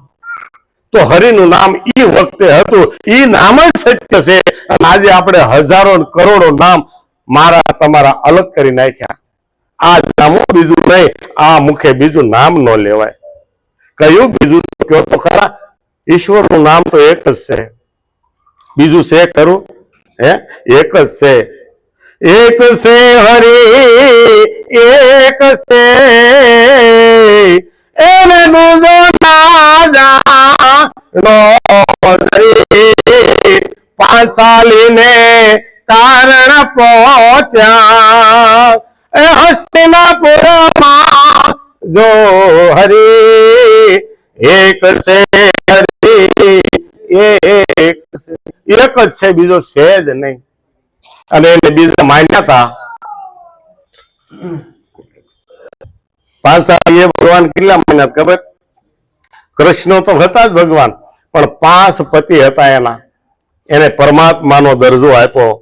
તો હરિનું નામ ઈ વખતે હતું, ઈ નામ જ સત્ય છે. અને આજે આપણે હજારો કરોડો નામ મારા તમારા અલગ કરી નાખ્યા. આ નામો બીજું નહીં, આ મુખે બીજું નામ ન લેવાય. કયું બીજું કયો તો ખરા? ઈશ્વરનું નામ તો એક જ છે, બીજું છે ખરું? એક જ છે. એક છે હરી એક છે, એને દૂજો ના જાણો હરી. પાંચાલીને કારણ પહોંચ્યા હસ્તિનાપુરમાં જો હરી એક છે એક જ છે, બીજો છે જ નહીં. અને એને બીજા માન્યતા પાંચાલીએ ભગવાન કેટલા માન્યા ખબર? કૃષ્ણ તો હતા જ ભગવાન, પણ 5 પતિ હતા એના. એને પરમાત્માનો દરજ્જો આપ્યો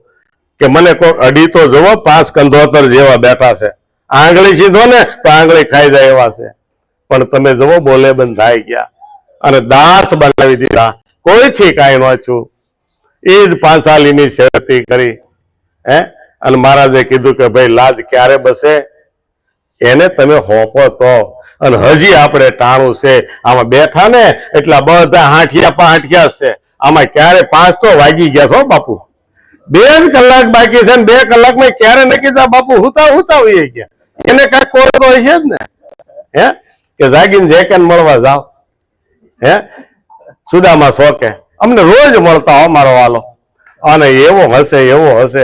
કે મને કોઈ અડી તો જુઓ, 5 કંધોતર જેવા બેઠા છે, આંગળી સીધો ને તો આંગળી ખાઈ જાય એવા છે, પણ તમે જુઓ બોલે બંધ થઈ ગયા અને દાસ બનાવી દીધા, કોઈથી કાંઈ ન છું. એ જ પાંચાલીની શરતી કરી. અને મહારાજે કીધું કે ભાઈ લાજ ક્યારે બસે? એને તમે હોપો તો. અને હજી આપણે ટાણું છે, આમાં બેઠા ને એટલા બધા હાંઠિયા છે, આમાં ક્યારે 5 તો વાગી ગયા છો બાપુ. 2 જ કલાક બાકી છે ને 2 કલાકમાં ક્યારે નક્કી થા બાપુ હુતા હોઈએ ગયા. એને કાંઈક કોર તો હશે જ ને, કે જાગીને જે કે મળવા જાવ. સુદામાં શોકે અમને રોજ મળતા હો મારો વાલો, અને એવો હશે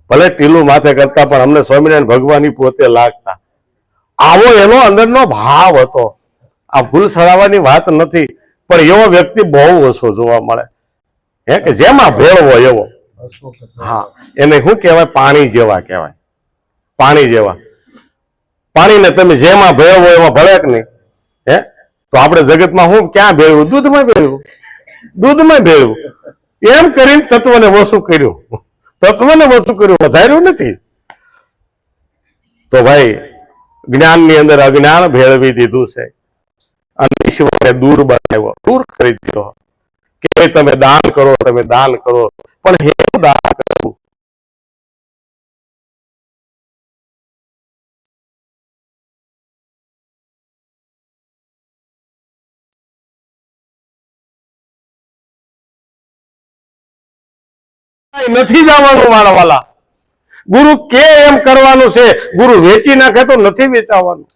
ભલે ટીલું માથે કરતા, પણ અમને સ્વામિનારાયણ ભગવાન પોતે લાગતા. આવો એનો અંદરનો ભાવ હતો. આ ભૂલ સડાવવાની વાત નથી, પણ એવો વ્યક્તિ બહુ ઓછો જોવા મળે, કે જેમાં ભેળવો એવો. હા, એને શું કહેવાય? પાણી જેવા કહેવાય. પાણી જેવા. પાણીને તમે જેમાં ભેળવો એમાં ભળે કે નહીં? તો આપણે જગતમાં હું ક્યાં ભેળવું? દૂધમાં ભેળવું. એમ કરીને તત્વને ઓછું કર્યું, વધાર્યું નથી. તો ભાઈ જ્ઞાનની અંદર અજ્ઞાન ભેળવી દીધું છે, અને ઈશ્વરે દૂર બનાવ્યો, દૂર કરી દીધો કે તમે દાન કરો, પણ હે દાન કરવું? નથી જવાનું મારા વાલા. ગુરુ કે એમ કરવાનું છે, ગુરુ વેચી નાખે તો નથી વેચાવાનું.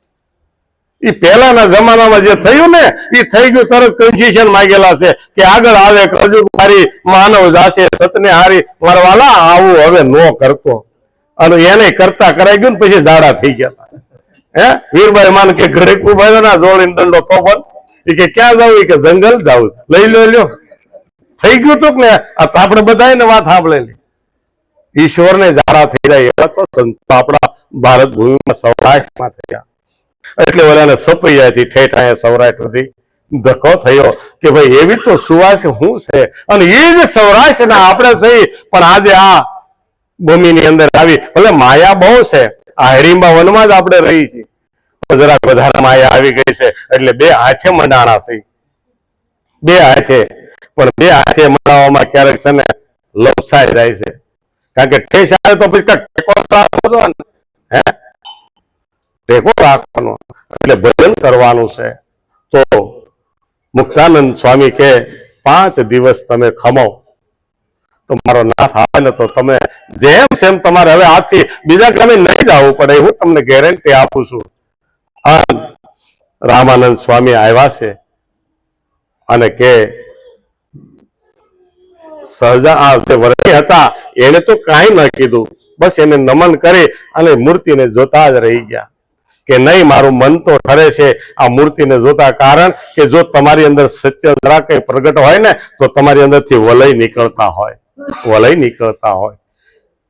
એ પહેલાના જમાનામાં જે થયું ને એ થઈ ગયું, તરત કન્સેશન માંગેલા છે કે આગળ આવે કળજુગ મારી માનવ જાશે સતને હારી. મારા વાલા આવું હવે નો કરતો, અને એને કરતા કરાઈ ગયું ને પછી ઝાડા થઈ ગયા. વીરભાઈ માન કે ઘડીક ઉભા ના જોડીને દંડો તો બંધ, કે ક્યાં જવું? કે જંગલ જવું. લઈ લો થઈ ગયું તું ને. આપણે બધાને વાત સાંભળેલી. ઈશ્વરને ઝાડા થઈ જાય એવા તો સંતો આપણા ભારત ભૂમિમાં સૌરાષ્ટ્રમાં થયા. એટલે ઓલાને સપૈયાથી ઠેઠ અહીંયા સૌરાષ્ટ્ર સુધી ધક્કો થયો કે ભાઈ એવી તો સુવાસ શું છે, અને એ જ સૌરાષ્ટ્રના આપણે સહી. પણ આજે આ ભૂમિની અંદર આવી, ભલે માયા બહુ છે, આ હરિંબા વનમાં જ આપણે રહી છીએ, જરાક વધારે માયા આવી ગઈ છે, એટલે 2 હાથે મંડાણા છે. 2 હાથે, પણ 2 હાથે મંડાવવામાં ક્યારેક છે ને લપસાઈ જાય છે, કારણ કે ઠેસ આવે તો પછી ટેકો રાખવો ને, ટેકો રાખવાનો. એટલે ભજન કરવાનું છે. તો મુક્તાનંદ સ્વામી કે 5 દિવસ તમે ખમો તો મારો નાથ આવે ને તો તમે જેમ સેમ તમારે હવે આજથી બીજા ગામે નહીં જવું પડે, હું તમને ગેરંટી આપું છું. રામાનંદ સ્વામી આવ્યા છે અને કે સહજા જે વર્ણી હતા એને તો કાંઈ ન કીધું, બસ એને નમન કરી અને મૂર્તિને જોતા જ રહી ગયા કે નહીં, મારું મન તો ઠરે છે આ મૂર્તિને જોતા. કારણ કે જો તમારી અંદર સત્ય જરા કઈ પ્રગટ હોય ને તો તમારી અંદરથી વલય નીકળતા હોય.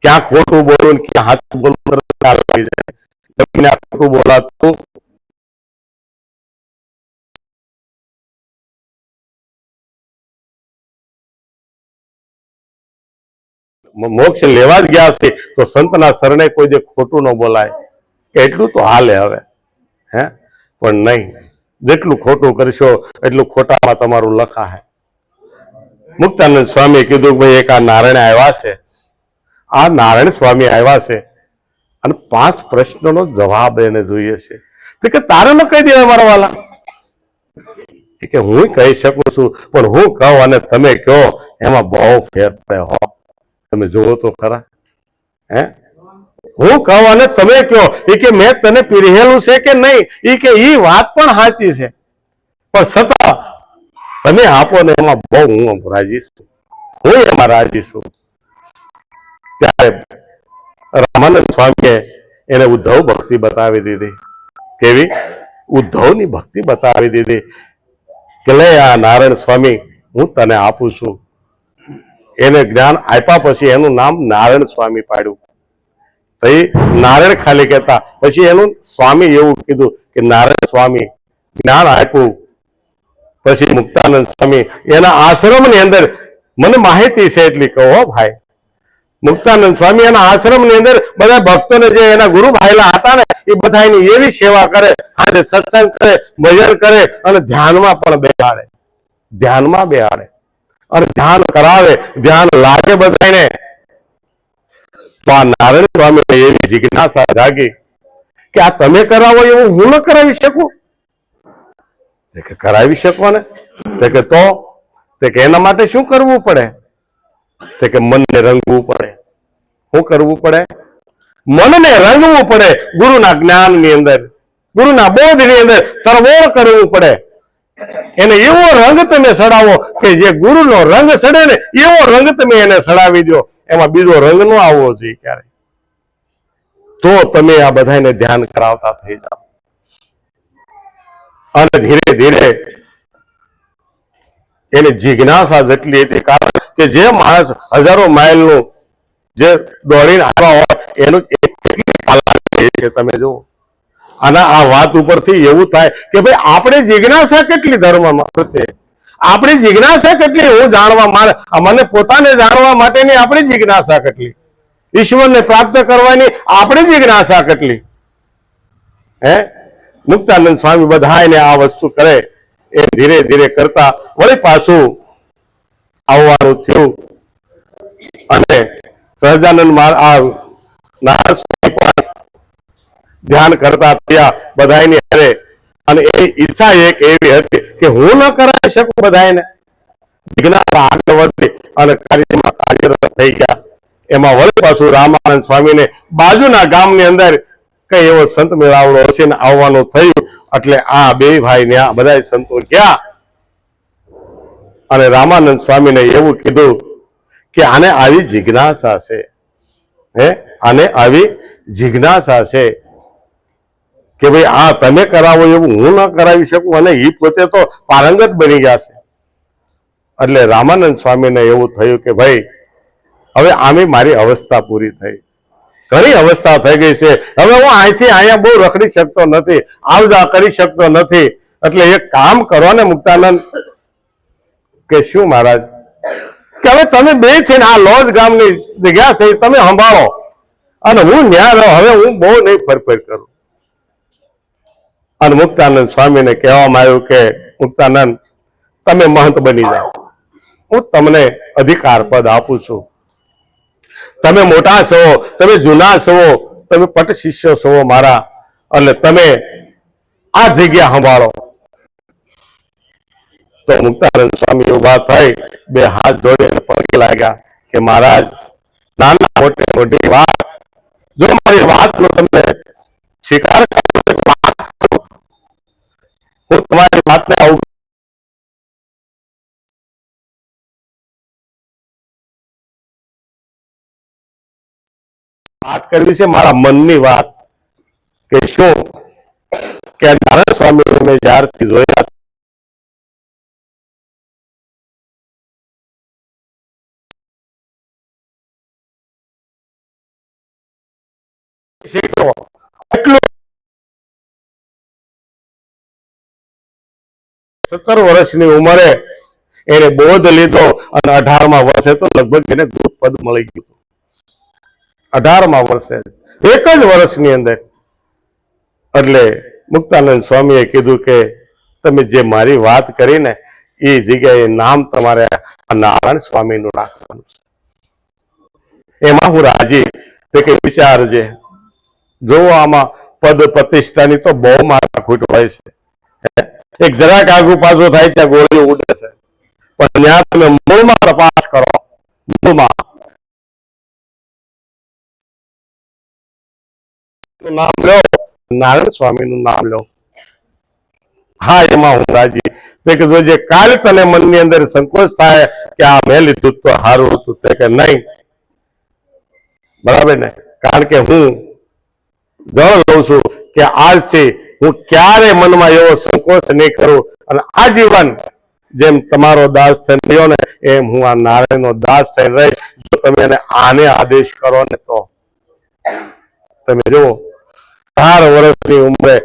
ક્યાં ખોટું બોલવું ને ક્યાં સાચું બોલવું લાગી જાય. ખોટું બોલાતું મોક્ષ લેવા જ ગયા છે તો સંતના શરણે કોઈ જે ખોટું ન બોલાય એટલું તો હાલે હવે. પણ નહીં, જેટલું ખોટું કરશો એટલું ખોટામાં તમારું લખાય. મુક્તાનંદ સ્વામી કીધું કે ભાઈ એક આ નારાયણ આવ્યા છે, આ નારાયણ સ્વામી આવ્યા છે અને 5 પ્રશ્નોનો જવાબ એને જોઈએ છે. કે તારે ન કહી દેવાય મારા વાલા, કે હું કહી શકું છું, પણ હું કહું અને તમે કહો એમાં બહુ ફેર પડે હો. તમે જોવો તો ખરા. હું કહું અને તમે કહો, એ કે મેં તને પીરેલું છે કે નહીં, એ કે એ વાત પણ સાચી છે, પણ છતાં તમે આપો ને એમાં બહુ હું રાજી છું, હું એમાં રાજી છું. ત્યારે રામાનંદ સ્વામીએ એને ઉદ્ધવ ભક્તિ બતાવી દીધી. કેવી? ઉદ્ધવની ભક્તિ બતાવી દીધી કે લે આ નારાયણ સ્વામી હું તને આપું છું. એને જ્ઞાન આપ્યા પછી એનું નામ નારાયણ સ્વામી પાડ્યું. તો એ નારાયણ ખાલી કહેતા, પછી એનું સ્વામી એવું કીધું કે નારાયણ સ્વામી જ્ઞાન આપ્યું. પછી મુક્તાનંદ સ્વામી એના આશ્રમની અંદર, મને માહિતી છે એટલી કહો ભાઈ, મુક્તાનંદ સ્વામી એના આશ્રમની અંદર બધા ભક્તોને જે એના ગુરુ ભાઈલા હતા ને એ બધાની એવી સેવા કરે, આજે સત્સંગ કરે, ભજન કરે અને ધ્યાનમાં પણ બેહાડે, ધ્યાનમાં બેહાડે અને ધ્યાન કરાવે, ધ્યાન લાગે બધાને. તો આ નારાયણ સ્વામીને એવી જિજ્ઞાસા જાગી કે આ તમે કરાવો એવું હું ન કરાવી શકું. કે કરાવી શકો ને? તો કે એના માટે શું કરવું પડે? તો કે મનને રંગવું પડે. શું કરવું પડે? મનને રંગવું પડે. ગુરુના જ્ઞાનની અંદર, ગુરુના બોધની અંદર તરવોળ કરવું પડે. એને એવો રંગ તમે સડાવો કે જે ગુરુનો રંગ સડે ને એવો રંગ તમે એને સડાવી દો. એમાં બીજો રંગ ન આવવો જોઈએ ક્યારે. તો તમે આ બધાને ધ્યાન કરાવતા થઈ જાઓ. અને ધીરે ધીરે એની જિજ્ઞાસા જેટલી હતી, કારણ કે જે માણસ હજારો માઇલનું જે દોડીને આવ્યા હોય એનું કેટલી તમે જુઓ. અને આ વાત ઉપરથી એવું થાય કે ભાઈ આપણે જિજ્ઞાસા કેટલી ધર્મમાં પ્રત્યે, આપણી જિજ્ઞાસા કેટલી, હું જાણવા મને પોતાને જાણવા માટેની આપણી જિજ્ઞાસા કેટલી, ઈશ્વરને પ્રાપ્ત કરવાની આપણી જિજ્ઞાસા કેટલી. મુક્તાનંદ સ્વામી બધાને આ વસ્તુ કરે એ ધીરે ધીરે કરતા વળી પાછું આવવાનું થયું. અને સહજાનંદ નારાયણ સ્વામી પણ ધ્યાન કરતા થયા બધાની હારે. અને એ ઈચ્છા એક એવી હતી કે હું ન કરાવી શકું બધાને. જિજ્ઞાસા આગળ વધી અને કાર્યમાં કાર્યરત થઈ ગયા. એમાં વળી પાછું રામાનંદ સ્વામીને બાજુના ગામની અંદર કઈ એવો સંત મેળાવડો હશે ને આવવાનું થયું. એટલે આ બે ભાઈ ને આ બધા સંતો ગયા અને રામાનંદ સ્વામીને એવું કીધું કે આને આવી જિજ્ઞાસા છે, આને આવી જિજ્ઞાસા છે કે ભાઈ આ તમે કરાવો એવું હું ન કરાવી શકું. અને એ પોતે તો પારંગત બની ગયા છે. એટલે રામાનંદ સ્વામીને એવું થયું કે ભાઈ હવે આમે મારી અવસ્થા પૂરી થઈ, ઘણી અવસ્થા થઈ ગઈ છે. હવે હું અહીંથી અહીંયા બહુ રખડી શકતો નથી, આવજા કરી શકતો નથી. એટલે એક કામ કરો ને મુક્તાનંદ, કે શું મહારાજ, કે હવે તમે બે છે ને આ લોજ ગામની જગ્યા છે તમે સંભાળો અને હું ન્યા રહો. હવે હું બહુ નહીં ફરફર કરું. અને મુક્તાનંદ સ્વામીને કહેવામાં આવ્યું કે મુક્તાનંદ તમે મહંત બની જાઓ, હું તમને અધિકાર પદ આપું છું. તમે મોટા છો, તમે જૂના છો, તમે પટ શિષ્ય છો મારા, એટલે તમે આ જગ્યા સંભાળો. તો મુક્તાનંદ સ્વામી ઉભા થઈ બે હાથ જોડીને પગે લાગ્યા કે મહારાજ નાના મોટી વાત, જો મારી વાતનો તમને સ્વીકાર કરો, હું તમારી વાતને આવું વાત કરવી છે મારા મનની વાત. કે શું કે નારાયણ સ્વામી મેં જ્યારથી જોયા એટલું 17 વર્ષની ઉંમરે એને બોધ લીધો અને 18મા વર્ષે તો લગભગ એને ગુરુ પદ મળી ગયું. 18મા વર્ષે એક જ વર્ષની અંદર. એટલે મુક્તાનંદ સ્વામીએ કીધું કે તમે જે મારી વાત કરીને એ જગ્યાએ નામ તમારે નારાયણ સ્વામીનું રાખવાનું છે. એમાં હું રાજી. તે કે વિચારજે, જો આમાં પદ પ્રતિષ્ઠાની તો બહુ માથાકૂટ હોય છે. એક જરાક આગુ પાછું થાય ત્યાં ગોળીઓ ઉડે છે. પણ ત્યાં તમે મૂળમાં તપાસ કરો, મૂળમાં નામ લો, નારાયણ સ્વામીનું નામ લો. હા, એમાં હું રાજી. કે જો કાલ તને મનની અંદર સંકોચ થાય કે આ મેં લીધું તો સારું હતું, તે કે નહીં, બરાબર ને? કારણ કે હું જણ લઉં છું કે આજથી હું ક્યારે મનમાં એવો સંકોચ નહીં કરું અને આજીવન જેમ તમારો દાસ થઈને રહ્યો ને એમ હું આ નારાયણનો દાસ થઈને રહીશ. જો તમે એને આને આદેશ કરો ને તો તમે જુઓ 18 વર્ષની ઉંમરે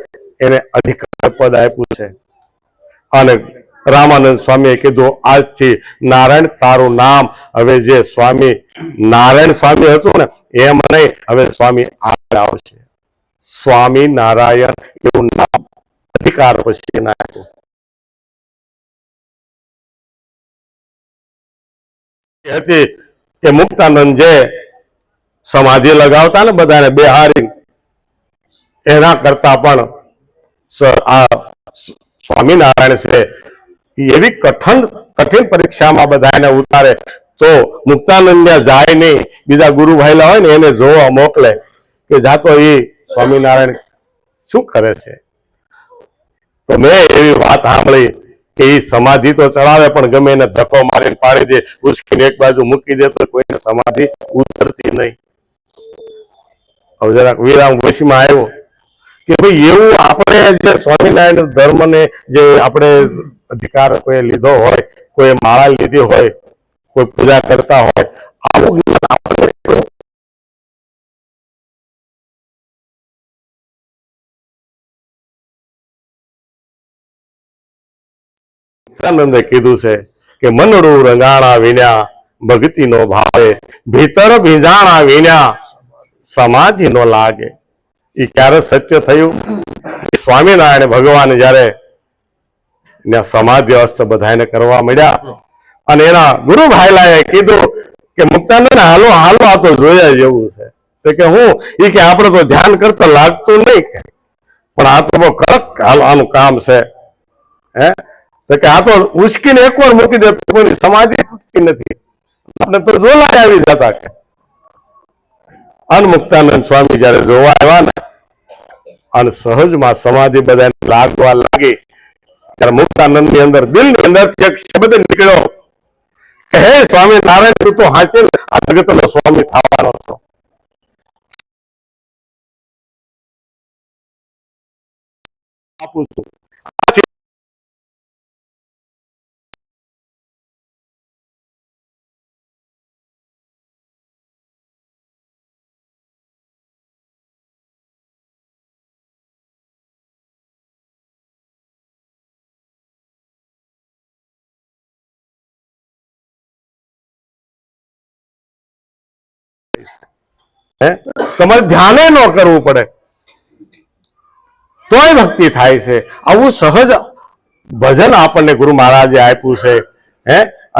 એને અધિકાર પદ આપ્યું છે અને રામાનંદ સ્વામીએ કીધું આજથી નારાયણ તારું નામ હવે જે સ્વામી નારાયણ સ્વામી હતું ને એમ નહીં, હવે સ્વામી આગળ આવશે સ્વામી નારાયણ એવું નામ અધિકાર પછી નાખ્યું. હતી કે મુક્તાનંદ જે સમાધિ લગાવતા ને બધાને બેહારી એના કરતા પણ આ સ્વામિનારાયણ છે એવી કઠિન પરીક્ષામાં બધાને ઉતારે તો મુક્તાનંદ જાય નહીં, બીજા ગુરુ ભાઈલા હોય ને એને જોવા મોકલે કે જાતો એ સ્વામિનારાયણ શું કરે છે. તો મેં એવી વાત સાંભળી કે એ સમાધિ તો ચડાવે પણ ગમે એને ધક્કો મારીને પાડી દે, ઉચકીને એક બાજુ મૂકી દે તો કોઈને સમાધિ ઉતરતી નહીં. હવે જરાક વિરામ વશમાં આવ્યો કે ભાઈ એવું આપણે જે સ્વામિનારાયણ ધર્મને જે આપણે અધિકાર કોઈ લીધો હોય, કોઈ માળા લીધી હોય, કોઈ પૂજા કરતા હોય, આવું જ્ઞાન આપણને આનંદે કીધું છે કે મનડું રંગાણા વિના ભક્તિ નો ભાવે, ભીતર ભીંજાણા વિના સમાધિ નો લાગે. એ ક્યારે સત્ય થયું? સ્વામિનારાયણ ભગવાન જયારે સમાધિ અસ્ત બધાને કરવા મળ્યા અને એના ગુરુ ભાઈલાએ કીધું કે મુક્તાનંદ હાલો હાલો આ તો જોયા જેવું છે. તો કે હું એ કે આપણે તો ધ્યાન કરતા લાગતું નહીં કે પણ આ તો બહુ કડક આનું કામ છે. હે તો કે આ તો ઉચકીને એકવાર મૂકી દે કોઈની સમાધિ તૂટતી નથી, આપણે તો જોલા આવી જતા કે. અનમુક્તાનંદ સ્વામી જયારે જોવા આવ્યા ને અને સહજમાં સમાધિ બધાને લાગવા લાગી ત્યારે મુક્તાનંદ ની અંદર દિલ ની અંદર એક શબ્દ નીકળ્યો કે હે સ્વામી નારાયણ તું તો હાચે આ જગત નો સ્વામી થવાનો છો. આપું છું તમારે ધ્યાને ન કરવું પડે તોય ભક્તિ થાય છે. આવું સહજ ભજન આપણને ગુરુ મહારાજે આપ્યું છે.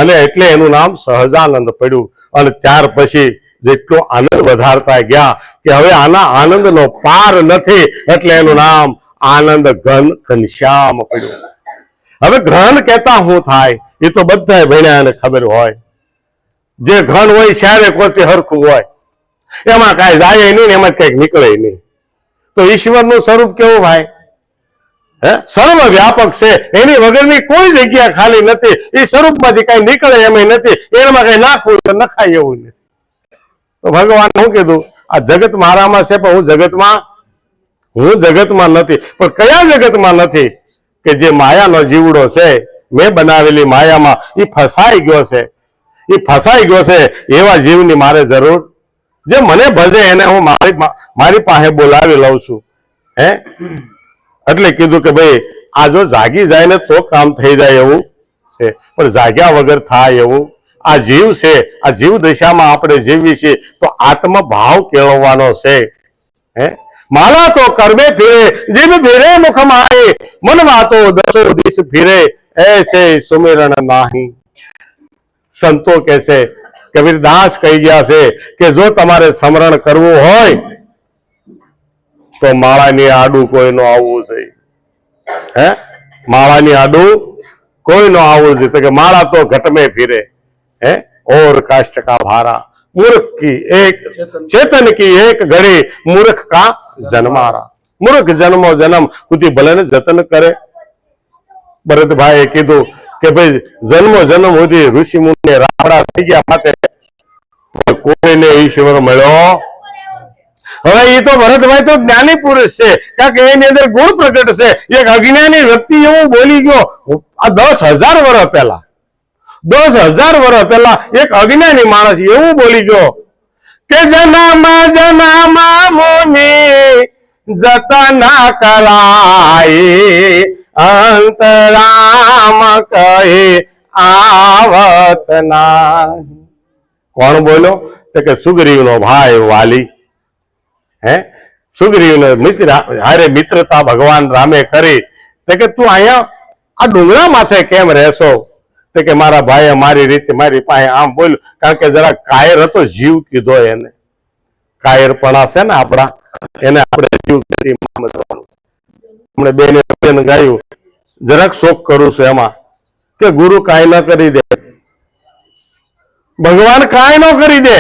અને એટલે એનું નામ સહજાનંદ પડ્યું. અને ત્યાર પછી જેટલો આનંદ વધારતા ગયા કે હવે આના આનંદનો પાર નથી એટલે એનું નામ આનંદ ઘન ઘનશ્યામ પડ્યું. હવે ઘન કહેતા શું થાય એ તો બધા ભણ્યાને ખબર હોય. જે ઘન હોય ત્યારે કોઈ હરખું હોય, એમાં કાંઈ જાય નહીં ને એમાં કઈક નીકળે નહીં. તો ઈશ્વરનું સ્વરૂપ કેવું ભાઈ? સર્વ વ્યાપક છે, એની વગરની કોઈ જગ્યા ખાલી નથી. એ સ્વરૂપમાંથી કઈ નીકળે એમ નથી, એમાં કઈ નાખવું તો નખાય એવું નથી. તો ભગવાન શું કીધું આ જગત મારામાં છે પણ હું જગતમાં નથી. પણ કયા જગતમાં નથી? કે જે માયાનો જીવડો છે, મેં બનાવેલી માયામાં એ ફસાઈ ગયો છે. એ ફસાઈ ગયો છે એવા જીવની મારે જરૂર. જે મને ભજે એને હું મારી પાસે બોલાવી લઉં છું. એટલે કીધું કે ભાઈ આ જો જાગી જાય ને તો કામ થઈ જાય એવું છે, પણ જાગ્યા વગર થાય એવું આ જીવ છે. આ જીવ દશામાં આપણે જીવીએ છીએ તો આત્મભાવ કેળવવાનો છે. માલા તો કરવે ફિરે જીવ ફિરે મુખ મારે, મન વાતો દસો દિશ ફિરે ऐसे सुमिरन नाही. સંતો કે છે, કબીરદાસ કહી ગયા છે કે જો તમારે સ્મરણ કરવું હોય તો માળાની આડું કોઈ નો આવવું જોઈએ. માળાની આડું કોઈ નો આવવું જોઈએ. તો કે માળા તો ઘટ में फिरे और काष्ठ का भारा, मूर्ख की एक चेतन की एक घड़ी मूर्ख का जन्मारा. मूर्ख जन्मो जन्म સુધી ભલે ને જતન કરે. ભરતભાઈએ કીધું કે ભાઈ જન્મો જન્મ સુધી ઋષિ મુનિ રાવડા થઈ ગયા માટે કોઈને ઈશ્વર મળ્યો હવે એ તો ભરતભાઈ તો જ્ઞાની પુરુષ છે, કારણ કે એની અંદર ગુણ પ્રગટ છે. એક અજ્ઞાની વ્યક્તિ એવું બોલી ગયો આ 10,000 વર્ષ પહેલા, 10,000 વર્ષ પહેલા એક અજ્ઞાની માણસ એવું બોલી ગયો કે જનામાં મુનિ જતન કરાય અંતરામ કહે આવત ના. કોણ બોલ્યો? તો કે સુગ્રીવનો ભાઈ વાલી. સુગ્રીવનો મિત્ર હારે મિત્રતા ભગવાન રામે કરી. તો કે તું અહીંયા આ ડુંગરા માથે કેમ રહેશો? તો કે મારા ભાઈએ મારી રીતે મારી પાસે આમ બોલ્યું, કારણ કે જરા કાયર હતો, જીવ કીધો એને. કાયરપણા છે ને આપણા, એને આપણે જીવ કરી હમણે બેને ગાયું, જરાક શોક કરું છું એમાં કે ગુરુ કાંઈ ન કરી દે, ભગવાન કાંઈ ન કરી દે,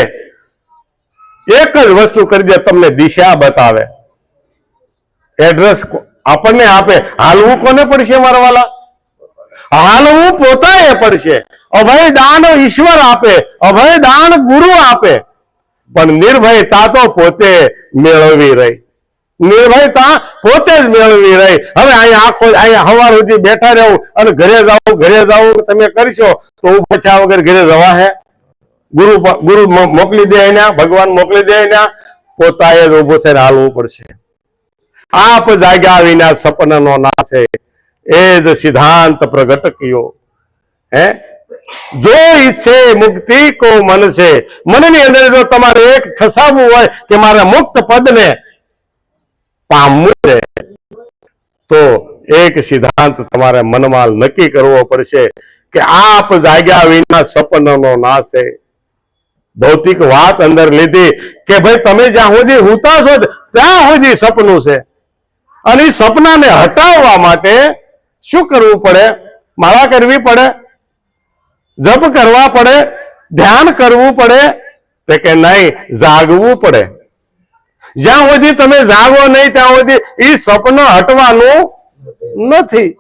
એક જ વસ્તુ કરી દે, તમને દિશા બતાવે, એડ્રેસ આપણને આપે. હાલવું કોને પડશે મારા વાલા? હાલવું પોતાએ પડશે. અભય દાન ઈશ્વર આપે, અભય દાન ગુરુ આપે, પણ નિર્ભયતા તો પોતે મેળવી રહી, નિર્ભયતા પોતે જ મેળવી રહી. હવે અહીંયા આખો અહીંયા સવાર સુધી બેઠા રહેવું અને ઘરે જાવ તમે કરશો તો બચ્યા વગર ઘરે જવા હે? ગુરુ મોકલી દે એના, ભગવાન મોકલી દે એના, પોતાએ જ ઉભો થઈને હાલવું પડશે. આપ જાગ્યા વિના સપનનો નાશ છે, એ જ સિદ્ધાંત પ્રગટ કયો. જો ઈચ્છે મુક્તિ કો મન છે, મનની અંદર જો તમારે એક ઠસાવવું હોય કે મારે મુક્ત પદને પામવું છે, તો એક સિદ્ધાંત તમારે મનમાં નક્કી કરવો પડશે કે આપ જાગ્યા વિના સપનનો નાશ છે. ભૌતિક વાત અંદર લીધી કે ભાઈ તમે જ્યાં સુધી હુતા છો ત્યાં સુધી સપનું છે, અને એ સપનાને હટાવવા માટે શું કરવું પડે? માળા કરવી પડે, જપ કરવા પડે, ધ્યાન કરવું પડે? તો કે નહીં, જાગવું પડે. જ્યાં સુધી તમે જાગો નહીં ત્યાં સુધી એ સપન હટવાનું નથી.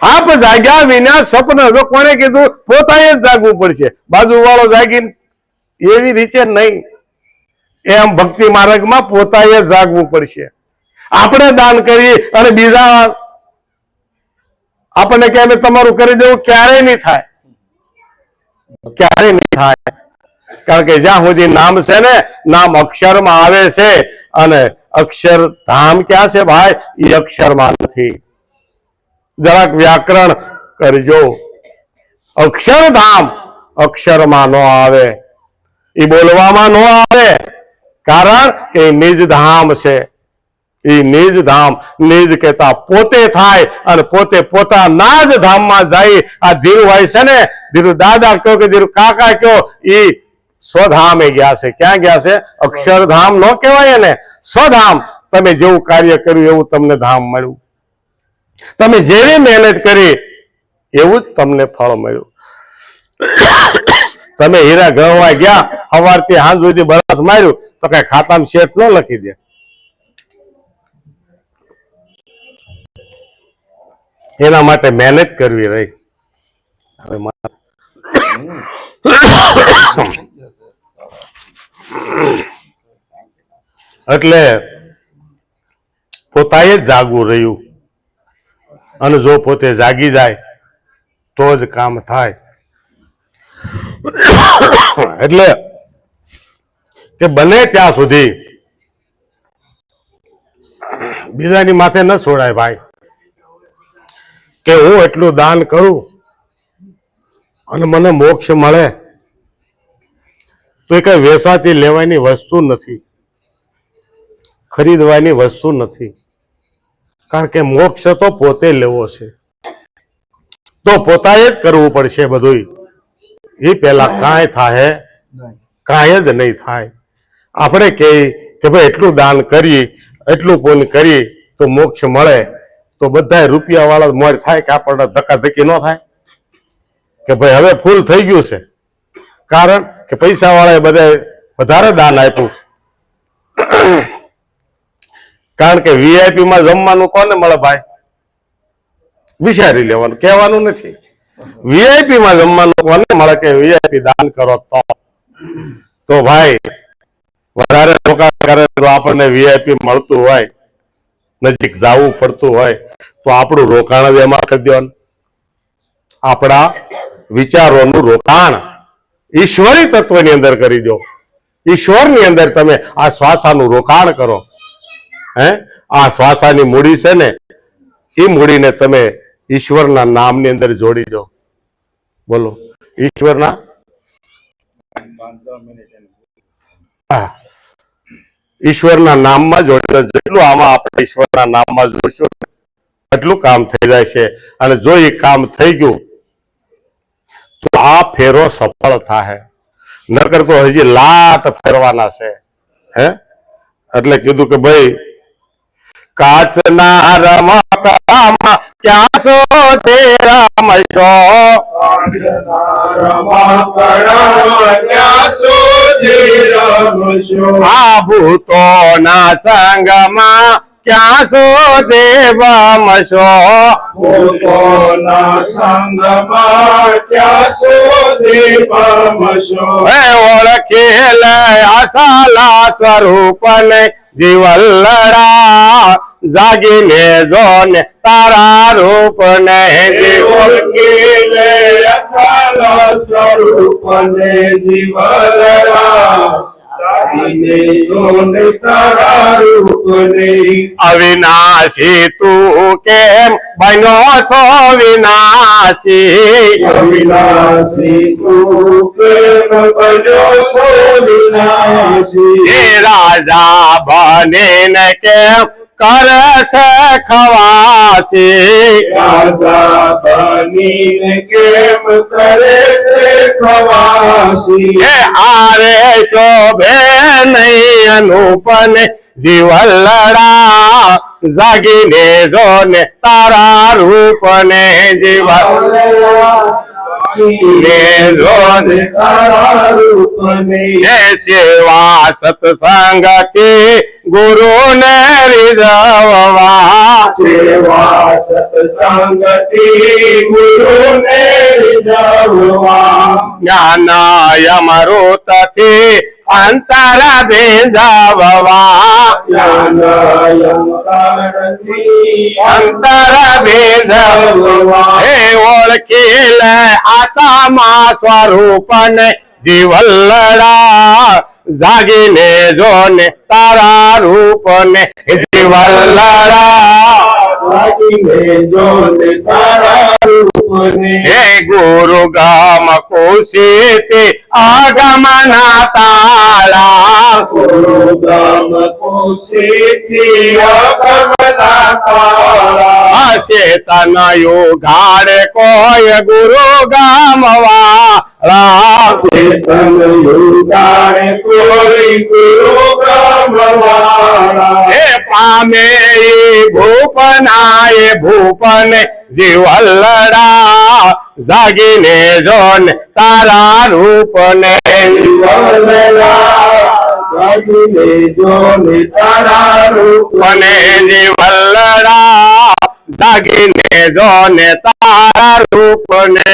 આપ જાગ્યા વિના સપન, જો કોને કીધું? પોતાએ જ જાગવું પડશે. બાજુ વાળો જાગીને એવી રીતે નહીં, એમ ભક્તિ માર્ગમાં પોતાએ જ જાગવું પડશે. આપણે દાન કરીએ અને બીજા આપણને કે તમારું કરી દેવું, ક્યારેય નહીં થાય, ક્યારેય નહીં થાય. કારણ કે જ્યાં સુધી નામ છે ને, નામ અક્ષરમાં આવે છે, અને અક્ષર ધામ ક્યાં છે ભાઈ? એ અક્ષરમાં નથી. જરાક વ્યાકરણ કરજો. અક્ષરધામ અક્ષરમાં ન આવે, એ બોલવામાં ન આવે, કારણ કે નિજ ધામ છે. એ નિજ ધામ, નિજ કહેતા પોતે થાય અને પોતે પોતાના જ ધામમાં જાય. આ ધીરુભાઈ છે ને, ધીરુ દાદા કયો કે ધીરુ કાકા કયો, એ સ્વધામે ગયા છે. ક્યાં ગયા છે? અક્ષરધામ ન કહેવાય ને, સ્વધામ. તમે જેવું કાર્ય કર્યું એવું તમને ધામ મળ્યું, તમે જેવી મહેનત કરી એવું જ તમને ફળ મળ્યું. તમે હીરા ગણવા ગયા, સવારથી સાંજ સુધી બરસ માર્યું તો કઈ ખાતામાં શેઠ ન લખી દે. એના માટે મહેનત કરવી રહી. એટલે પોતાએ જ જાગવું રહ્યું, અને જો પોતે જાગી જાય તો જ કામ થાય. એટલે કે બને ત્યાં સુધી બીજાની માથે ન છોડાય ભાઈ, કે હું એટલું દાન કરું અને મને મોક્ષ મળે. તો એ કઈ વેસાતી લેવાની વસ્તુ નથી, ખરીદવાની વસ્તુ નથી. કારણ કે મોક્ષ તો પોતે લેવો છે, તો પોતાએ જ કરવું પડશે બધું. એ પેલા કાંઈ થાય, કાંઈ જ નહીં થાય. આપણે કહીએ કે ભાઈ એટલું દાન કરીએ, એટલું પુણ્ય કરીએ તો મોક્ષ મળે, તો બધા રૂપિયા વાળા મોર થાય કે આપણને ધક્કાધક્કી ન થાય કે ભાઈ હવે ફૂલ થઈ ગયું છે? કારણ કે પૈસા વાળાએ બધા વધારે દાન આપ્યું. કારણ કે વીઆઈપી માં જમવાનું કોને મળે ભાઈ? વિચારી લેવાનું, કહેવાનું નથી. વીઆઈપી માં જમવાનું કોને મળે? કે વીઆઈપી દાન કરો તો ભાઈ વધારે રોકાણ કરે તો આપણને વીઆઈપી મળતું હોય, નજીક જવું પડતું હોય તો આપણું રોકાણ જ એમાં કરી દેવાનું. આપણા વિચારોનું રોકાણ ઈશ્વરી તત્વની અંદર કરી દો. ઈશ્વરની અંદર તમે આ શ્વાસાનું રોકાણ કરો. આ શ્વાસાની મૂડી છે ને, એ મૂડીને તમે ઈશ્વરના નામની અંદર જોડી દો. બોલો, ઈશ્વરના ઈશ્વરના નામમાં જોડો. જેટલું આમાં આપણે ઈશ્વરના નામમાં જોડશું એટલું કામ થઈ જાય છે. અને જો એ કામ થઈ ગયું તો આ ફેરો સફળ થાય. નકર તો હજી લાટ ફેરવાના છે. એટલે કીધું કે ભાઈ, કાચના રમકડામાં ક્યાં છો તે રમશો, આ ભૂતોના સંગમાં ક્યાં છો તે બમશો, ઓળખી લે અસલા સ્વરૂપને જીવલડા, જાગીને જોને તારા રૂપને અવિનાશી તું કેમ બન્યો છો વિનાશી, હે રાજા બનીને કેમ કરશે ખવાસી, હે આરે શોભે નહીં અનુપને જીવલડા, જાગીને જોને તારા રૂપને હે સેવા સત્સંગ કે ગુરુને રીઝવવા, જ્ઞાન અમૃતથી અંતર ભેજવવા, અંતર ભેજવવા, હે ઓળખી લે આત્મા સ્વરૂપને જીવલડા, જાગીને જોને તારા રૂપને જીવલડા, હે ગુરુ ગામ કુશીતિ આગમના તાળા, ચેતન યુગાડે કોઈ ગુરુ ગામ વાળા, હે પામે ભૂપનાય ભૂપને જીવલડા, જાગીને જોને તારા રૂપને મને જીવલડા, જાગીને જોને તારા રૂપને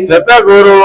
સતગુરુ